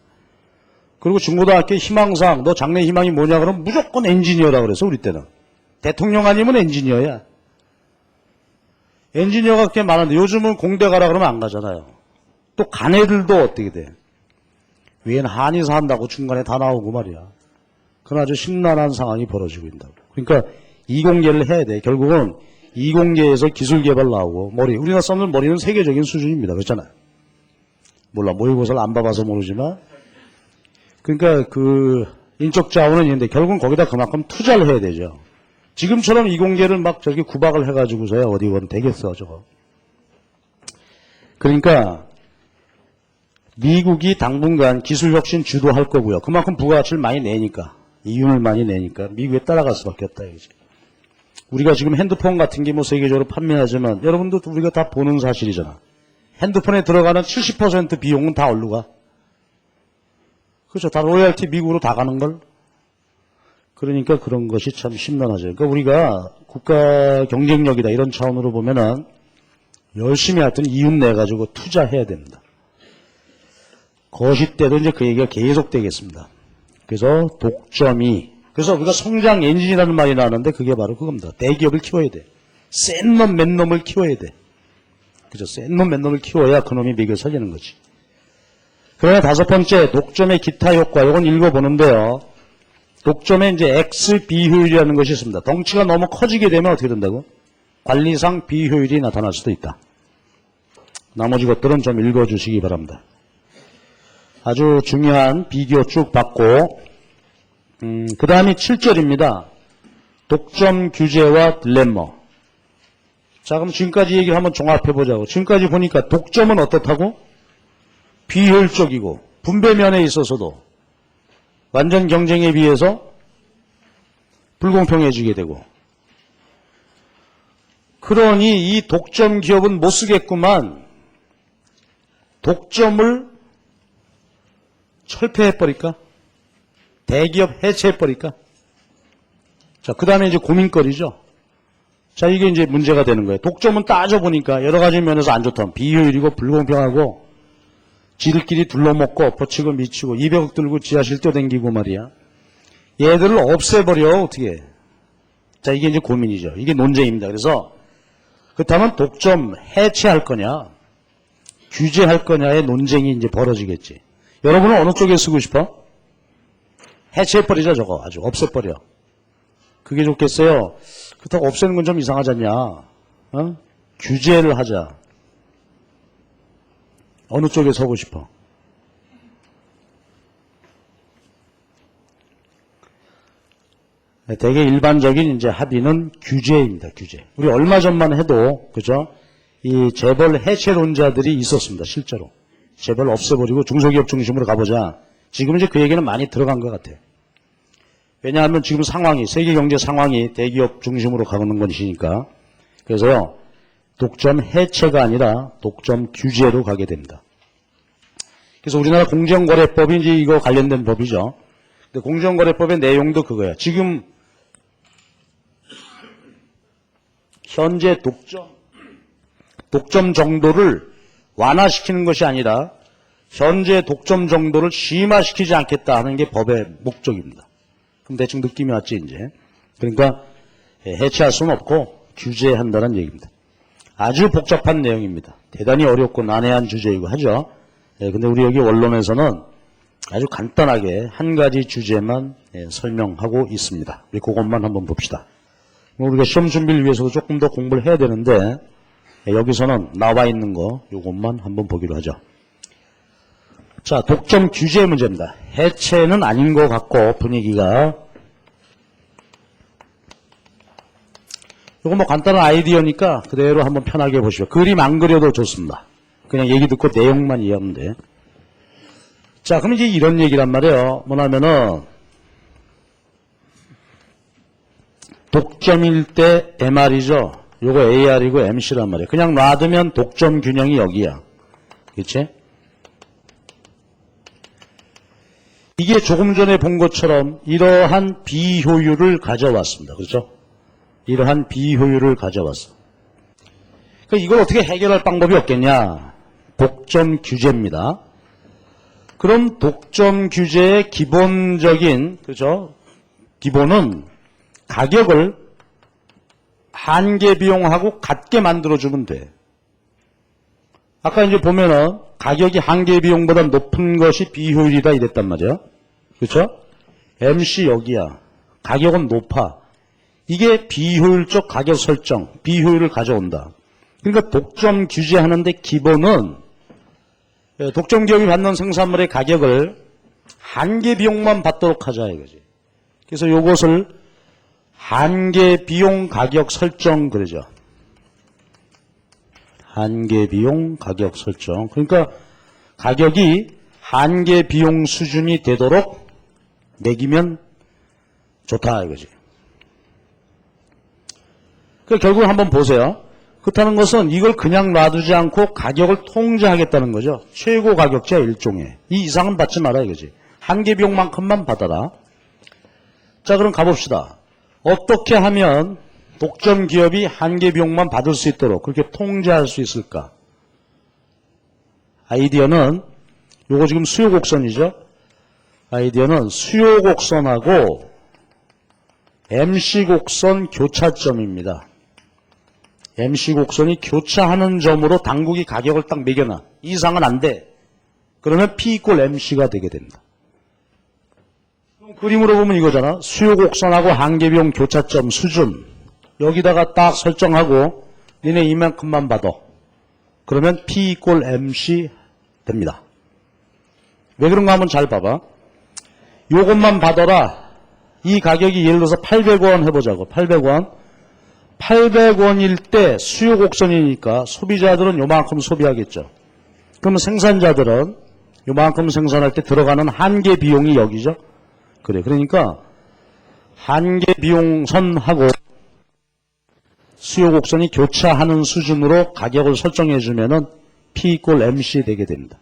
그리고 중고등학교 희망사항, 너 장래 희망이 뭐냐 그러면 무조건 엔지니어라 그래서 우리 때는. 대통령 아니면 엔지니어야. 엔지니어가 꽤 많은데 요즘은 공대 가라 그러면 안 가잖아요. 또 간 애들도 어떻게 돼? 위엔 한의사 한다고 중간에 다 나오고 말이야. 그건 아주 심란한 상황이 벌어지고 있다고. 그러니까 이공계를 해야 돼. 결국은 이공계에서 기술 개발 나오고 머리. 우리나라 사람들 머리는 세계적인 수준입니다. 그렇잖아요. 몰라. 모의고사를 안 봐봐서 모르지만. 그러니까 그 인적 자원은 있는데 결국은 거기다 그만큼 투자를 해야 되죠. 지금처럼 이공계를 막 저기 구박을 해가지고서야 어디 가면 되겠어, 저거. 그러니까 미국이 당분간 기술 혁신 주도할 거고요. 그만큼 부가가치를 많이 내니까, 이윤을 많이 내니까 미국에 따라갈 수밖에 없다, 이거지. 우리가 지금 핸드폰 같은 게 뭐 세계적으로 판매하지만 여러분도 우리가 다 보는 사실이잖아. 핸드폰에 들어가는 70% 비용은 다 어디로 가? 그렇죠. 다 로열티 미국으로 다 가는 걸. 그러니까 그런 것이 참 심란하죠. 그러니까 우리가 국가 경쟁력이다 이런 차원으로 보면은 열심히 하여튼 이윤 내가지고 투자해야 됩니다. 거시 때도 이제 그 얘기가 계속되겠습니다. 그래서 독점이, 그래서 우리가 성장 엔진이라는 말이 나왔는데 그게 바로 그겁니다. 대기업을 키워야 돼. 센 놈, 맨 놈을 키워야 돼. 그죠? 센 놈, 맨 놈을 키워야 그 놈이 미국을 살리는 거지. 그러나 다섯 번째, 독점의 기타 효과. 이건 읽어보는데요. 독점에 이제 X 비효율이라는 것이 있습니다. 덩치가 너무 커지게 되면 어떻게 된다고? 관리상 비효율이 나타날 수도 있다. 나머지 것들은 좀 읽어주시기 바랍니다. 아주 중요한 비교 쭉 받고, 그 다음이 7절입니다. 독점 규제와 딜레마. 자, 그럼 지금까지 얘기를 한번 종합해보자고. 지금까지 보니까 독점은 어떻다고? 비효율적이고, 분배면에 있어서도 완전 경쟁에 비해서 불공평해지게 되고. 그러니 이 독점 기업은 못 쓰겠구만. 독점을 철폐해버릴까? 대기업 해체해버릴까? 자, 그 다음에 이제 고민거리죠. 자, 이게 이제 문제가 되는 거예요. 독점은 따져보니까 여러 가지 면에서 안 좋다. 비효율이고 불공평하고 지들끼리 둘러먹고 버치고 미치고 200억 들고 지하실 뛰어댕기고 말이야. 얘들을 없애버려 어떻게. 자, 이게 이제 고민이죠. 이게 논쟁입니다. 그래서 그렇다면 독점 해체할 거냐 규제할 거냐의 논쟁이 이제 벌어지겠지. 여러분은 어느 쪽에 쓰고 싶어? 해체해버리자 저거. 아주 없애버려. 그게 좋겠어요. 그렇다고 없애는 건 좀 이상하지 않냐. 규제를 하자. 어느 쪽에 서고 싶어? 되게 일반적인 이제 합의는 규제입니다. 규제. 우리 얼마 전만 해도 그죠? 이 재벌 해체론자들이 있었습니다. 실제로. 재벌 없애버리고 중소기업 중심으로 가보자. 지금 이제 그 얘기는 많이 들어간 것 같아요. 왜냐하면 지금 상황이, 세계 경제 상황이 대기업 중심으로 가는 것이니까. 그래서요, 독점 해체가 아니라 독점 규제로 가게 됩니다. 그래서 우리나라 공정거래법이 이제 이거 관련된 법이죠. 근데 공정거래법의 내용도 그거야. 지금 현재 독점 정도를 완화시키는 것이 아니라 현재 독점 정도를 심화시키지 않겠다 하는 게 법의 목적입니다. 그럼 대충 느낌이 왔지 이제. 그러니까 해체할 수는 없고 규제한다는 얘기입니다. 아주 복잡한 내용입니다. 대단히 어렵고 난해한 주제이고 하죠. 근데 우리 여기 원론에서는 아주 간단하게 한 가지 주제만 설명하고 있습니다. 우리 그것만 한번 봅시다. 우리가 시험 준비를 위해서도 조금 더 공부를 해야 되는데 여기서는 나와 있는 거 이것만 한번 보기로 하죠. 자, 독점 규제 문제입니다. 해체는 아닌 것 같고 분위기가. 이거 뭐 간단한 아이디어니까 그대로 한번 편하게 보시죠. 그림 안 그려도 좋습니다. 그냥 얘기 듣고 내용만 이해하면 돼. 자, 그럼 이제 이런 얘기란 말이에요. 뭐냐면은, 독점일 때 MR이죠. 요거 AR이고 MC란 말이에요. 그냥 놔두면 독점 균형이 여기야. 그치? 이게 조금 전에 본 것처럼 이러한 비효율을 가져왔습니다. 그렇죠? 이러한 비효율을 가져왔어. 그러니까 이걸 어떻게 해결할 방법이 없겠냐? 독점 규제입니다. 그럼 독점 규제의 기본적인, 그죠? 기본은 가격을 한계 비용하고 같게 만들어주면 돼. 아까 이제 보면은 가격이 한계 비용보다 높은 것이 비효율이다 이랬단 말이야. 그렇죠? MC 여기야. 가격은 높아. 이게 비효율적 가격 설정, 비효율을 가져온다. 그러니까 독점 규제하는데 기본은 독점 기업이 받는 생산물의 가격을 한계 비용만 받도록 하자 이거지. 그래서 이것을 한계 비용 가격 설정 그러죠. 한계 비용 가격 설정. 그러니까 가격이 한계 비용 수준이 되도록 매기면 좋다 이거지. 그러니까 결국 한번 보세요. 그렇다는 것은 이걸 그냥 놔두지 않고 가격을 통제하겠다는 거죠. 최고 가격제 일종의. 이 이상은 받지 마라 이거지. 한계 비용만큼만 받아라. 자, 그럼 가봅시다. 어떻게 하면 독점 기업이 한계 비용만 받을 수 있도록 그렇게 통제할 수 있을까? 아이디어는 요거 지금 수요 곡선이죠. 아이디어는 수요 곡선하고 MC 곡선 교차점입니다. MC 곡선이 교차하는 점으로 당국이 가격을 딱 매겨놔. 이 이상은 안 돼. 그러면 P 이꼴 MC가 되게 된다. 그럼 그림으로 보면 이거잖아. 수요 곡선하고 한계 비용 교차점 수준. 여기다가 딱 설정하고 니네 이만큼만 받아. 그러면 P 이꼴 MC 됩니다. 왜 그런가 한번 잘 봐봐. 요것만 받아라. 이 가격이 예를 들어서 800원 해보자고. 800원. 800원일 때 수요 곡선이니까 소비자들은 요만큼 소비하겠죠. 그러면 생산자들은 요만큼 생산할 때 들어가는 한계 비용이 여기죠. 그래. 그러니까 한계 비용선하고 수요 곡선이 교차하는 수준으로 가격을 설정해 주면은 P 이꼴 MC 되게 됩니다.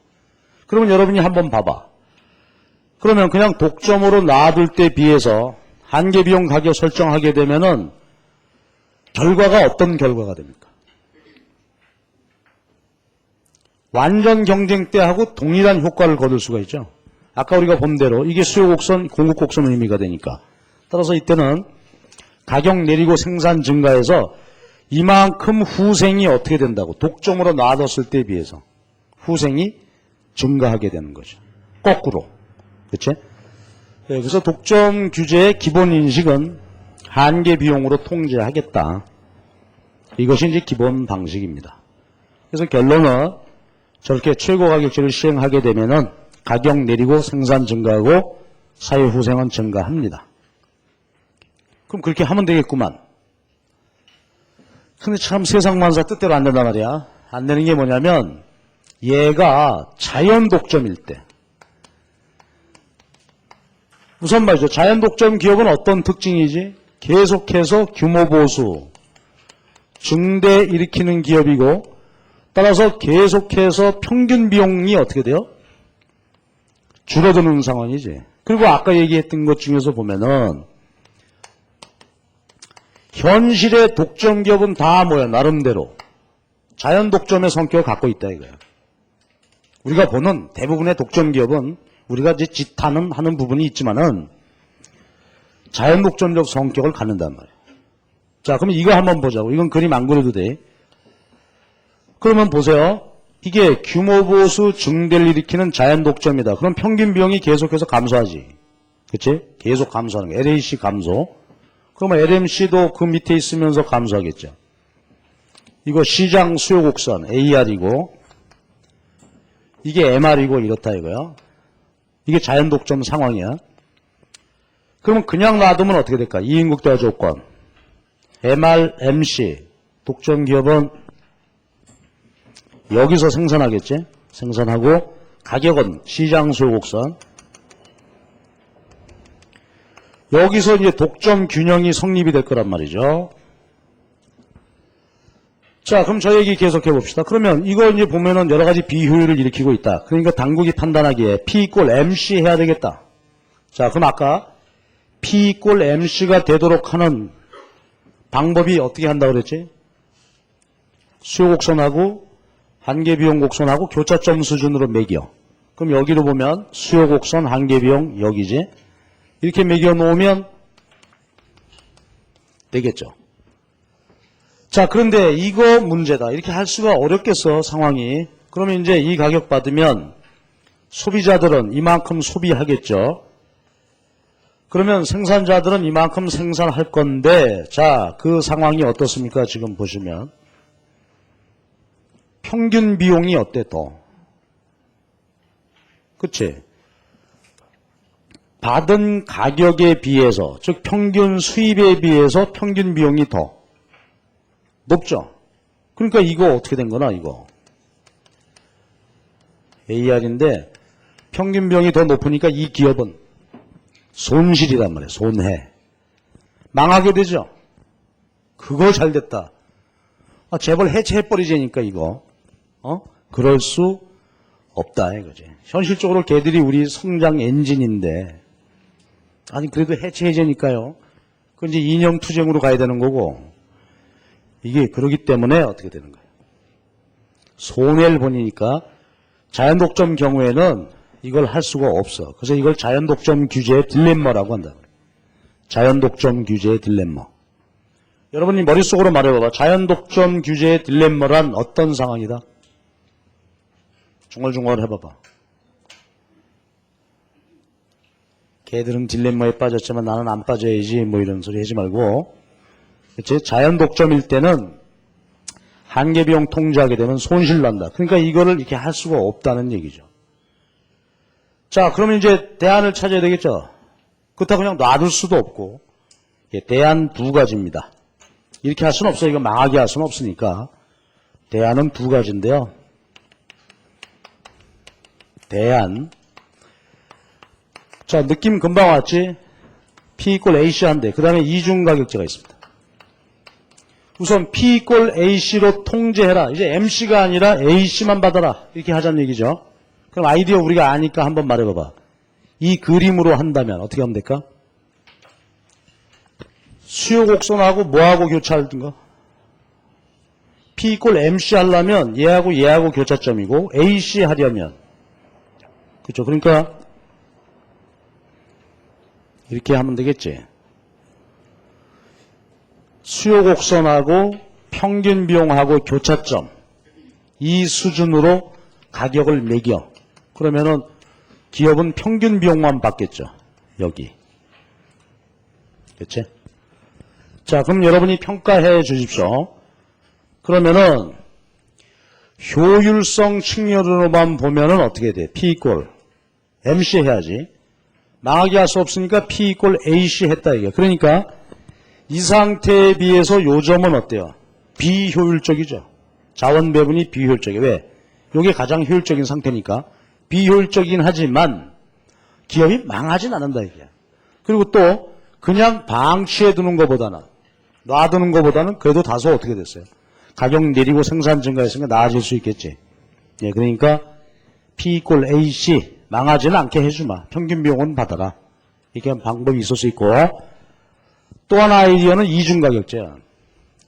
그러면 여러분이 한번 봐봐. 그러면 그냥 독점으로 놔둘 때 비해서 한계 비용 가격 설정하게 되면은 결과가 어떤 결과가 됩니까? 완전 경쟁 때하고 동일한 효과를 거둘 수가 있죠. 아까 우리가 본 대로 이게 수요 곡선, 공급 곡선 의미가 되니까. 따라서 이때는 가격 내리고 생산 증가해서 이만큼 후생이 어떻게 된다고? 독점으로 놔뒀을 때에 비해서 후생이 증가하게 되는 거죠. 거꾸로. 그치? 네, 그래서 독점 규제의 기본 인식은 한계 비용으로 통제하겠다. 이것이 이제 기본 방식입니다. 그래서 결론은 저렇게 최고 가격제를 시행하게 되면은 가격 내리고 생산 증가하고 사회 후생은 증가합니다. 그럼 그렇게 하면 되겠구만. 근데 참 세상 만사 뜻대로 안 된단 말이야. 안 되는 게 뭐냐면 얘가 자연 독점일 때. 우선 말이죠. 자연 독점 기업은 어떤 특징이지? 계속해서 규모 보수, 증대 일으키는 기업이고 따라서 계속해서 평균 비용이 어떻게 돼요? 줄어드는 상황이지. 그리고 아까 얘기했던 것 중에서 보면은 현실의 독점 기업은 다 뭐야? 나름대로 자연 독점의 성격을 갖고 있다 이거야. 우리가 보는 대부분의 독점 기업은 우리가 이제 짓하는 하는 부분이 있지만은 자연 독점적 성격을 갖는단 말이야. 자, 그럼 이거 한번 보자고. 이건 그림 안 그려도 돼. 그러면 보세요. 이게 규모 보수 증대를 일으키는 자연 독점이다. 그럼 평균 비용이 계속해서 감소하지. 그치? 계속 감소하는 거야. LAC 감소. 그러면 LMC도 그 밑에 있으면서 감소하겠죠. 이거 시장 수요 곡선 AR이고 이게 MR이고 이렇다 이거야. 이게 자연 독점 상황이야. 그러면 그냥 놔두면 어떻게 될까? 이인국대화 조건. MR, MC, 독점 기업은 여기서 생산하겠지? 생산하고 가격은 시장 수요 곡선. 여기서 이제 독점 균형이 성립이 될 거란 말이죠. 자, 그럼 저 얘기 계속해 봅시다. 그러면 이거 이제 보면은 여러 가지 비효율을 일으키고 있다. 그러니까 당국이 판단하기에 P 이꼴 MC 해야 되겠다. 자, 그럼 아까 P 이꼴 MC가 되도록 하는 방법이 어떻게 한다고 그랬지? 수요 곡선하고 한계 비용 곡선하고 교차점 수준으로 매겨. 그럼 여기로 보면 수요 곡선 한계 비용 여기지. 이렇게 매겨 놓으면 되겠죠. 자, 그런데 이거 문제다. 이렇게 할 수가 어렵겠어, 상황이. 그러면 이제 이 가격 받으면 소비자들은 이만큼 소비하겠죠. 그러면 생산자들은 이만큼 생산할 건데, 자, 그 상황이 어떻습니까? 지금 보시면. 평균 비용이 어때, 더? 그치? 받은 가격에 비해서, 즉 평균 수입에 비해서 평균 비용이 더 높죠? 그러니까 이거 어떻게 된 거나, 이거. AR인데 평균 비용이 더 높으니까 이 기업은 손실이란 말이에요. 손해. 망하게 되죠? 그거 잘 됐다. 아, 재벌 해체해버리자니까 이거. 그럴 수 없다 이거지. 현실적으로 걔들이 우리 성장 엔진인데 아니 그래도 해체해제니까요. 그건 이제 인형투쟁으로 가야 되는 거고 이게 그러기 때문에 어떻게 되는 거예요. 손해를 보니까 자연독점 경우에는 이걸 할 수가 없어. 그래서 이걸 자연독점 규제의 딜레마라고 한다. 자연독점 규제의 딜레마. 여러분이 머릿속으로 말해봐봐. 자연독점 규제의 딜레마란 어떤 상황이다? 중얼중얼 해봐봐. 걔들은 딜레마에 빠졌지만 나는 안 빠져야지 뭐 이런 소리 하지 말고 그치? 자연독점일 때는 한계비용 통제하게 되면 손실 난다. 그러니까 이거를 이렇게 할 수가 없다는 얘기죠. 자, 그러면 이제 대안을 찾아야 되겠죠. 그렇다고 그냥 놔둘 수도 없고 대안 두 가지입니다. 이렇게 할 수는 없어요. 이거 망하게 할 수는 없으니까. 대안은 두 가지인데요. 대안. 자, 느낌 금방 왔지? P 이꼴 AC 한대. 그 다음에 이중 가격제가 있습니다. 우선 P 이꼴 AC로 통제해라. 이제 MC가 아니라 AC만 받아라. 이렇게 하자는 얘기죠. 그럼 아이디어 우리가 아니까 한번 말해봐봐. 이 그림으로 한다면 어떻게 하면 될까? 수요 곡선하고 뭐하고 교차하든가? P 이꼴 MC 하려면 얘하고 교차점이고 AC 하려면 그렇죠. 그러니까 이렇게 하면 되겠지. 수요 곡선하고 평균 비용하고 교차점 이 수준으로 가격을 매겨. 그러면은 기업은 평균 비용만 받겠죠. 여기. 그렇지? 자, 그럼 여러분이 평가해 주십시오. 그러면은 효율성 측면으로만 보면은 어떻게 돼? P 이꼴 MC 해야지. 망하게 할 수 없으니까 P 이꼴 AC 했다 이게. 그러니까 이 상태에 비해서 요점은 어때요? 비효율적이죠. 자원 배분이 비효율적이에요. 왜? 이게 가장 효율적인 상태니까. 비효율적이긴 하지만 기업이 망하진 않는다 이게. 그리고 또 그냥 방치해 두는 것보다는 놔두는 것보다는 그래도 다소 어떻게 됐어요? 가격 내리고 생산 증가했으니까 나아질 수 있겠지. 예, 그러니까 P 이꼴 AC 망하지는 않게 해주마. 평균 비용은 받아라. 이렇게 하는 방법이 있을 수 있고 또 하나 아이디어는 이중가격제야.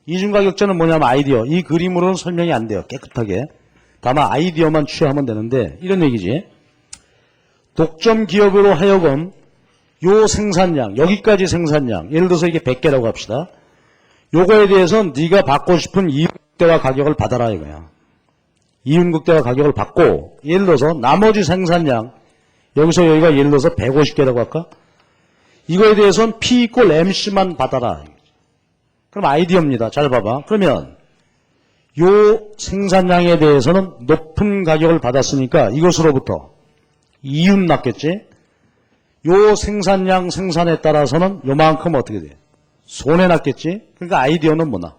이중가격제는 뭐냐면 아이디어. 이 그림으로는 설명이 안 돼요. 깨끗하게. 다만 아이디어만 취하면 되는데 이런 얘기지. 독점 기업으로 하여금 요 생산량, 여기까지 생산량, 예를 들어서 이게 100개라고 합시다. 요거에 대해서는 네가 받고 싶은 이윤극대화 가격을 받아라 이거야. 이윤극대화 가격을 받고 예를 들어서 나머지 생산량 여기서 여기가 예를 들어서 150개라고 할까? 이거에 대해서는 P 이꼴 MC만 받아라. 그럼 아이디어입니다. 잘 봐봐. 그러면 요 생산량에 대해서는 높은 가격을 받았으니까 이것으로부터 이윤 났겠지? 요 생산량 생산에 따라서는 요만큼 어떻게 돼? 손해 났겠지? 그러니까 아이디어는 뭐나?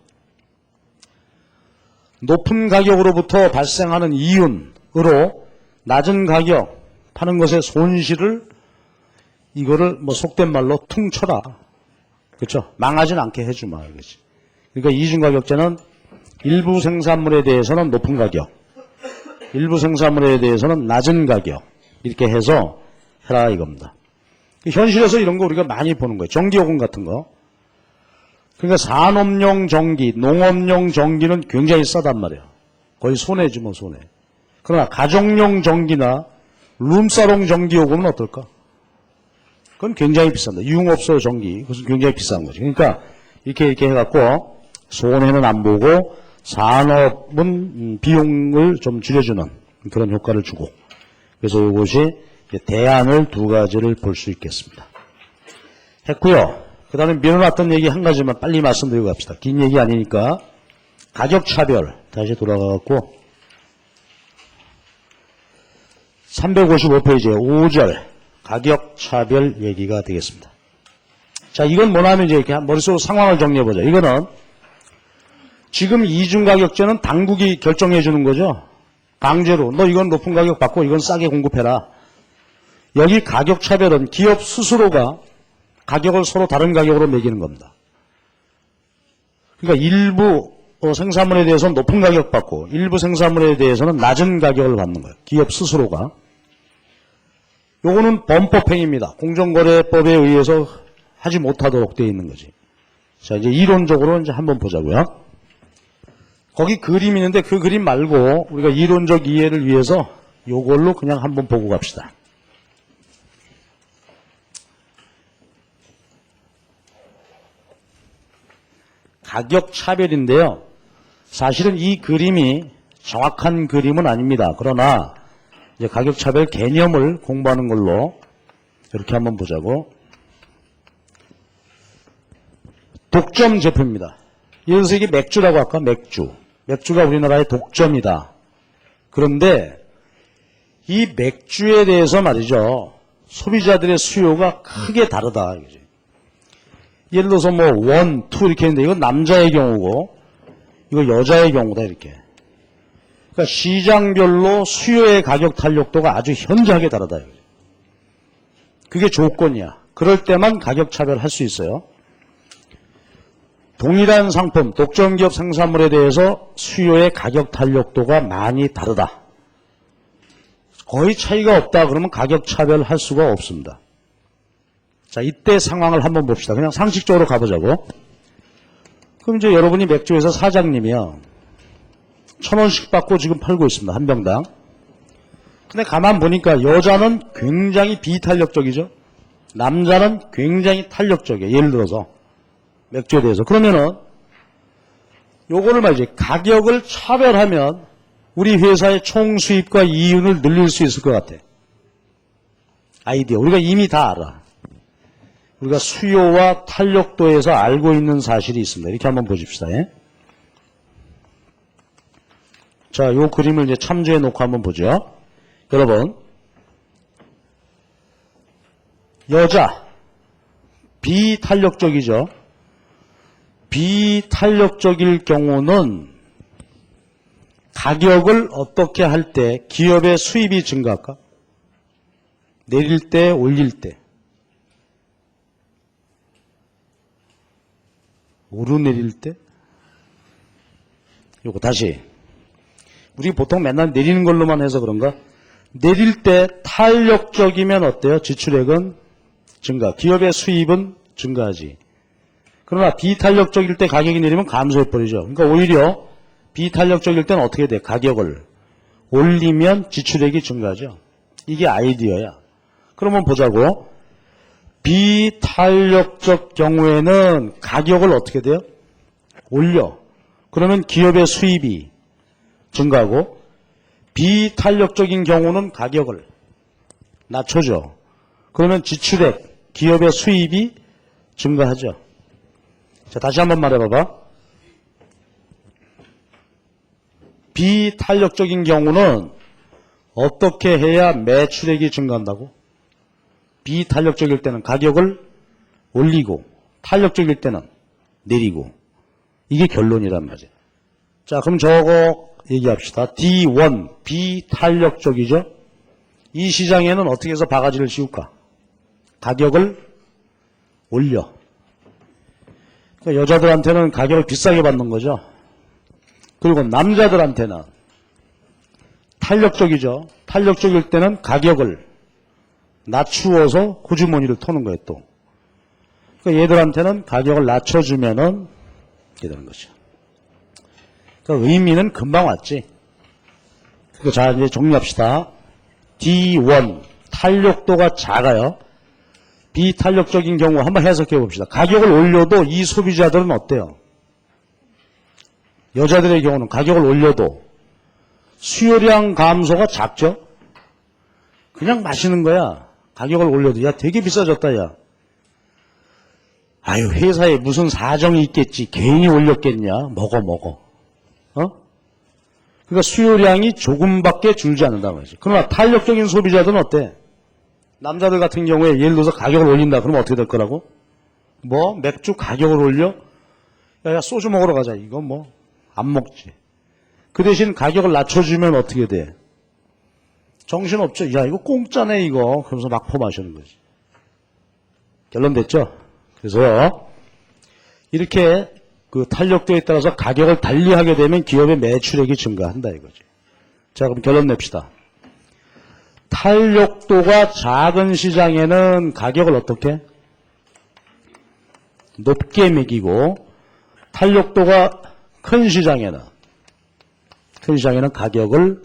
높은 가격으로부터 발생하는 이윤으로 낮은 가격 파는 것의 손실을 이거를 뭐 속된 말로 퉁쳐라. 그렇죠? 망하진 않게 해주마. 이거지. 그러니까 이중가격제는 일부 생산물에 대해서는 높은 가격, 일부 생산물에 대해서는 낮은 가격 이렇게 해서 해라 이겁니다. 현실에서 이런 거 우리가 많이 보는 거예요. 전기요금 같은 거. 그러니까 산업용 전기, 농업용 전기는 굉장히 싸단 말이에요. 거의 손해지 뭐 손해. 그러나 가정용 전기나 룸사롱 전기요금은 어떨까? 그건 굉장히 비싼다. 유흥업소 전기, 그것은 굉장히 비싼 거지. 그러니까 이렇게 해갖고 손해는 안 보고 산업은 비용을 좀 줄여주는 그런 효과를 주고, 그래서 이것이 대안을 두 가지를 볼 수 있겠습니다. 했고요. 그 다음에 미뤄놨던 얘기 한 가지만 빨리 말씀드리고 갑시다. 긴 얘기 아니니까. 가격차별 다시 돌아가갖고 355페이지에 5절 가격차별 얘기가 되겠습니다. 자, 이건 뭐냐면 이제 이렇게 머릿속으로 상황을 정리해보자. 이거는 지금 이중가격제는 당국이 결정해 주는 거죠. 강제로 너 이건 높은 가격 받고 이건 싸게 공급해라. 여기 가격차별은 기업 스스로가 가격을 서로 다른 가격으로 매기는 겁니다. 그러니까 일부 생산물에 대해서는 높은 가격 받고 일부 생산물에 대해서는 낮은 가격을 받는 거예요. 기업 스스로가. 요거는 범법행위입니다. 공정거래법에 의해서 하지 못하도록 되어 있는 거지. 자, 이제 이론적으로 이제 한번 보자고요. 거기 그림이 있는데 그 그림 말고 우리가 이론적 이해를 위해서 요걸로 그냥 한번 보고 갑시다. 가격 차별인데요. 사실은 이 그림이 정확한 그림은 아닙니다. 그러나 이제 가격 차별 개념을 공부하는 걸로 이렇게 한번 보자고. 독점 제품입니다. 예를 들어서 이게 맥주라고 할까? 맥주. 맥주가 우리나라의 독점이다. 그런데 이 맥주에 대해서 말이죠. 소비자들의 수요가 크게 다르다. 예를 들어서 뭐 원, 투 이렇게 했는데 이건 남자의 경우고 이거 여자의 경우다 이렇게. 그러니까 시장별로 수요의 가격 탄력도가 아주 현저하게 다르다. 그게 조건이야. 그럴 때만 가격 차별할 수 있어요. 동일한 상품, 독점기업 생산물에 대해서 수요의 가격 탄력도가 많이 다르다. 거의 차이가 없다 그러면 가격 차별할 수가 없습니다. 자, 이때 상황을 한번 봅시다. 그냥 상식적으로 가보자고. 그럼 이제 여러분이 맥주회사 사장님이요. 1,000원씩 받고 지금 팔고 있습니다. 한 병당. 근데 가만 보니까 여자는 굉장히 비탄력적이죠. 남자는 굉장히 탄력적이에요. 예를 들어서 맥주에 대해서. 그러면은 요거를 말이지 가격을 차별하면 우리 회사의 총 수입과 이윤을 늘릴 수 있을 것 같아. 아이디어. 우리가 이미 다 알아. 우리가 수요와 탄력도에서 알고 있는 사실이 있습니다. 이렇게 한번 보십시다. 예? 자, 요 그림을 이제 참조해 놓고 한번 보죠. 여러분, 여자 비탄력적이죠. 비탄력적일 경우는 가격을 어떻게 할 때 기업의 수입이 증가할까? 내릴 때, 올릴 때. 오르내릴 때? 요거 다시. 우리 보통 맨날 내리는 걸로만 해서 그런가? 내릴 때 탄력적이면 어때요? 지출액은 증가. 기업의 수입은 증가하지. 그러나 비탄력적일 때 가격이 내리면 감소해버리죠. 그러니까 오히려 비탄력적일 때는 어떻게 돼? 가격을 올리면 지출액이 증가하죠. 이게 아이디어야. 그러면 보자고. 비탄력적 경우에는 가격을 어떻게 돼요? 올려. 그러면 기업의 수입이 증가하고 비탄력적인 경우는 가격을 낮춰줘. 그러면 지출액, 기업의 수입이 증가하죠. 자, 다시 한번 말해봐봐. 비탄력적인 경우는 어떻게 해야 매출액이 증가한다고? 비탄력적일 때는 가격을 올리고 탄력적일 때는 내리고. 이게 결론이란 말이에요. 자, 그럼 저거 얘기합시다. D1, 비탄력적이죠? 이 시장에는 어떻게 해서 바가지를 씌울까? 가격을 올려. 그러니까 여자들한테는 가격을 비싸게 받는 거죠. 그리고 남자들한테는 탄력적이죠. 탄력적일 때는 가격을 낮추어서 호주머니를 터는 거예요, 또. 그러니까 얘들한테는 가격을 낮춰주면은 이렇게 되는 거죠. 그러니까 의미는 금방 왔지. 그러니까 자, 이제 정리합시다. D1, 탄력도가 작아요. 비탄력적인 경우 한번 해석해 봅시다. 가격을 올려도 이 소비자들은 어때요? 여자들의 경우는 가격을 올려도 수요량 감소가 작죠? 그냥 마시는 거야. 가격을 올려도. 야, 되게 비싸졌다, 야. 아유, 회사에 무슨 사정이 있겠지. 괜히 올렸겠냐. 먹어. 그러니까 수요량이 조금밖에 줄지 않는다는 거지. 그러나 탄력적인 소비자들은 어때? 남자들 같은 경우에 예를 들어서 가격을 올린다. 그러면 어떻게 될 거라고? 뭐? 맥주 가격을 올려? 야, 소주 먹으러 가자. 이거 뭐? 안 먹지. 그 대신 가격을 낮춰주면 어떻게 돼? 정신없죠. 야, 이거 공짜네, 이거. 그러면서 막 퍼마시는 거지. 결론 됐죠? 그래서 이렇게 그 탄력도에 따라서 가격을 달리하게 되면 기업의 매출액이 증가한다 이거지. 자, 그럼 결론 냅시다. 탄력도가 작은 시장에는 가격을 어떻게? 높게 매기고, 탄력도가 큰 시장에는 가격을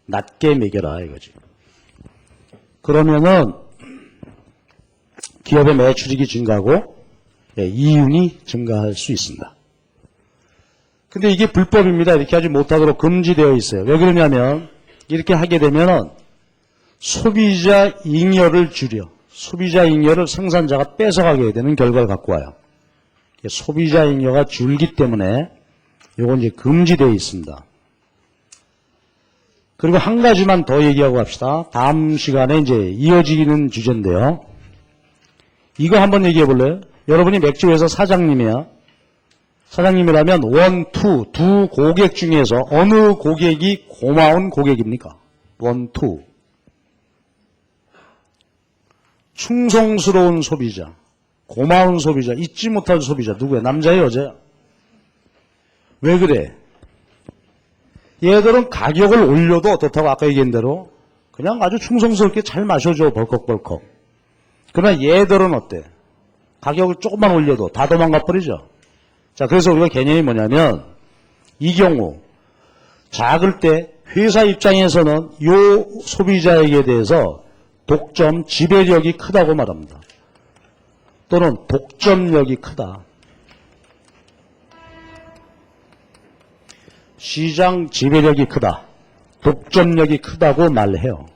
낮게 매겨라 이거지. 그러면은 기업의 매출익이 증가하고 이윤이 증가할 수 있습니다. 근데 이게 불법입니다. 이렇게 하지 못하도록 금지되어 있어요. 왜 그러냐면 이렇게 하게 되면은 소비자 잉여를 줄여. 소비자 잉여를 생산자가 뺏어가게 되는 결과를 갖고 와요. 소비자 잉여가 줄기 때문에 이건 이제 금지되어 있습니다. 그리고 한 가지만 더 얘기하고 갑시다. 다음 시간에 이제 이어지는 주제인데요. 이거 한번 얘기해 볼래요? 여러분이 맥주회사 사장님이야. 사장님이라면 원, 두 고객 중에서 어느 고객이 고마운 고객입니까? 원, 투. 충성스러운 소비자, 고마운 소비자, 잊지 못할 소비자 누구야? 남자야, 여자야? 왜 그래? 얘들은 가격을 올려도 어떻다고 아까 얘기한 대로 그냥 아주 충성스럽게 잘 마셔줘, 벌컥벌컥. 그러나 얘들은 어때? 가격을 조금만 올려도 다 도망가 버리죠. 자, 그래서 우리가 개념이 뭐냐면 이 경우 작을 때 회사 입장에서는 이 소비자에게 대해서 독점, 지배력이 크다고 말합니다. 또는 독점력이 크다. 시장 지배력이 크다. 독점력이 크다고 말해요.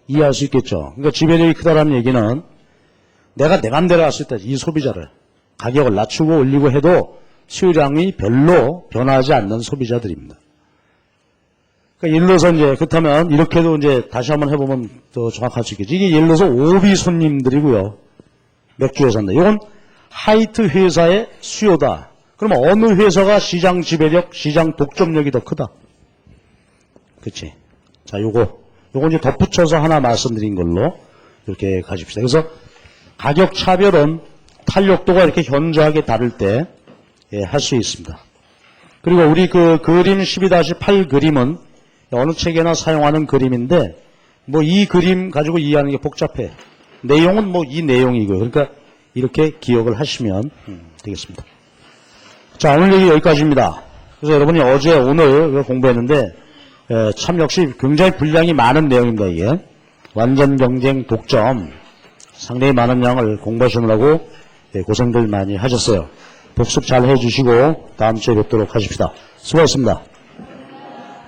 이해할 수 있겠죠? 그러니까 지배력이 크다라는 얘기는 내가 내 맘대로 할 수 있다. 이 소비자를. 가격을 낮추고 올리고 해도 수요량이 별로 변하지 않는 소비자들입니다. 그러니까 예를 들어서 이제 그렇다면 이렇게도 이제 다시 한번 해보면 더 정확할 수 있겠지. 이게 예를 들어서 오비 손님들이고요. 맥주 회사인데 이건 하이트 회사의 수요다. 그러면 어느 회사가 시장 지배력, 시장 독점력이 더 크다? 그치? 자, 요거 이제 덧붙여서 하나 말씀드린 걸로 이렇게 가십시다. 그래서 가격 차별은 탄력도가 이렇게 현저하게 다를 때 할 수 있습니다. 그리고 우리 그 그림 12-8 그림은 어느 책에나 사용하는 그림인데 뭐 이 그림 가지고 이해하는 게 복잡해. 내용은 뭐 이 내용이고요. 그러니까 이렇게 기억을 하시면 되겠습니다. 자, 오늘 얘기 여기까지입니다. 그래서 여러분이 어제 오늘 공부했는데 참 역시 굉장히 분량이 많은 내용입니다. 이게 완전 경쟁 독점 상당히 많은 양을 공부하시느라고 고생들 많이 하셨어요. 복습 잘 해주시고 다음 주에 뵙도록 하십시다. 수고하셨습니다.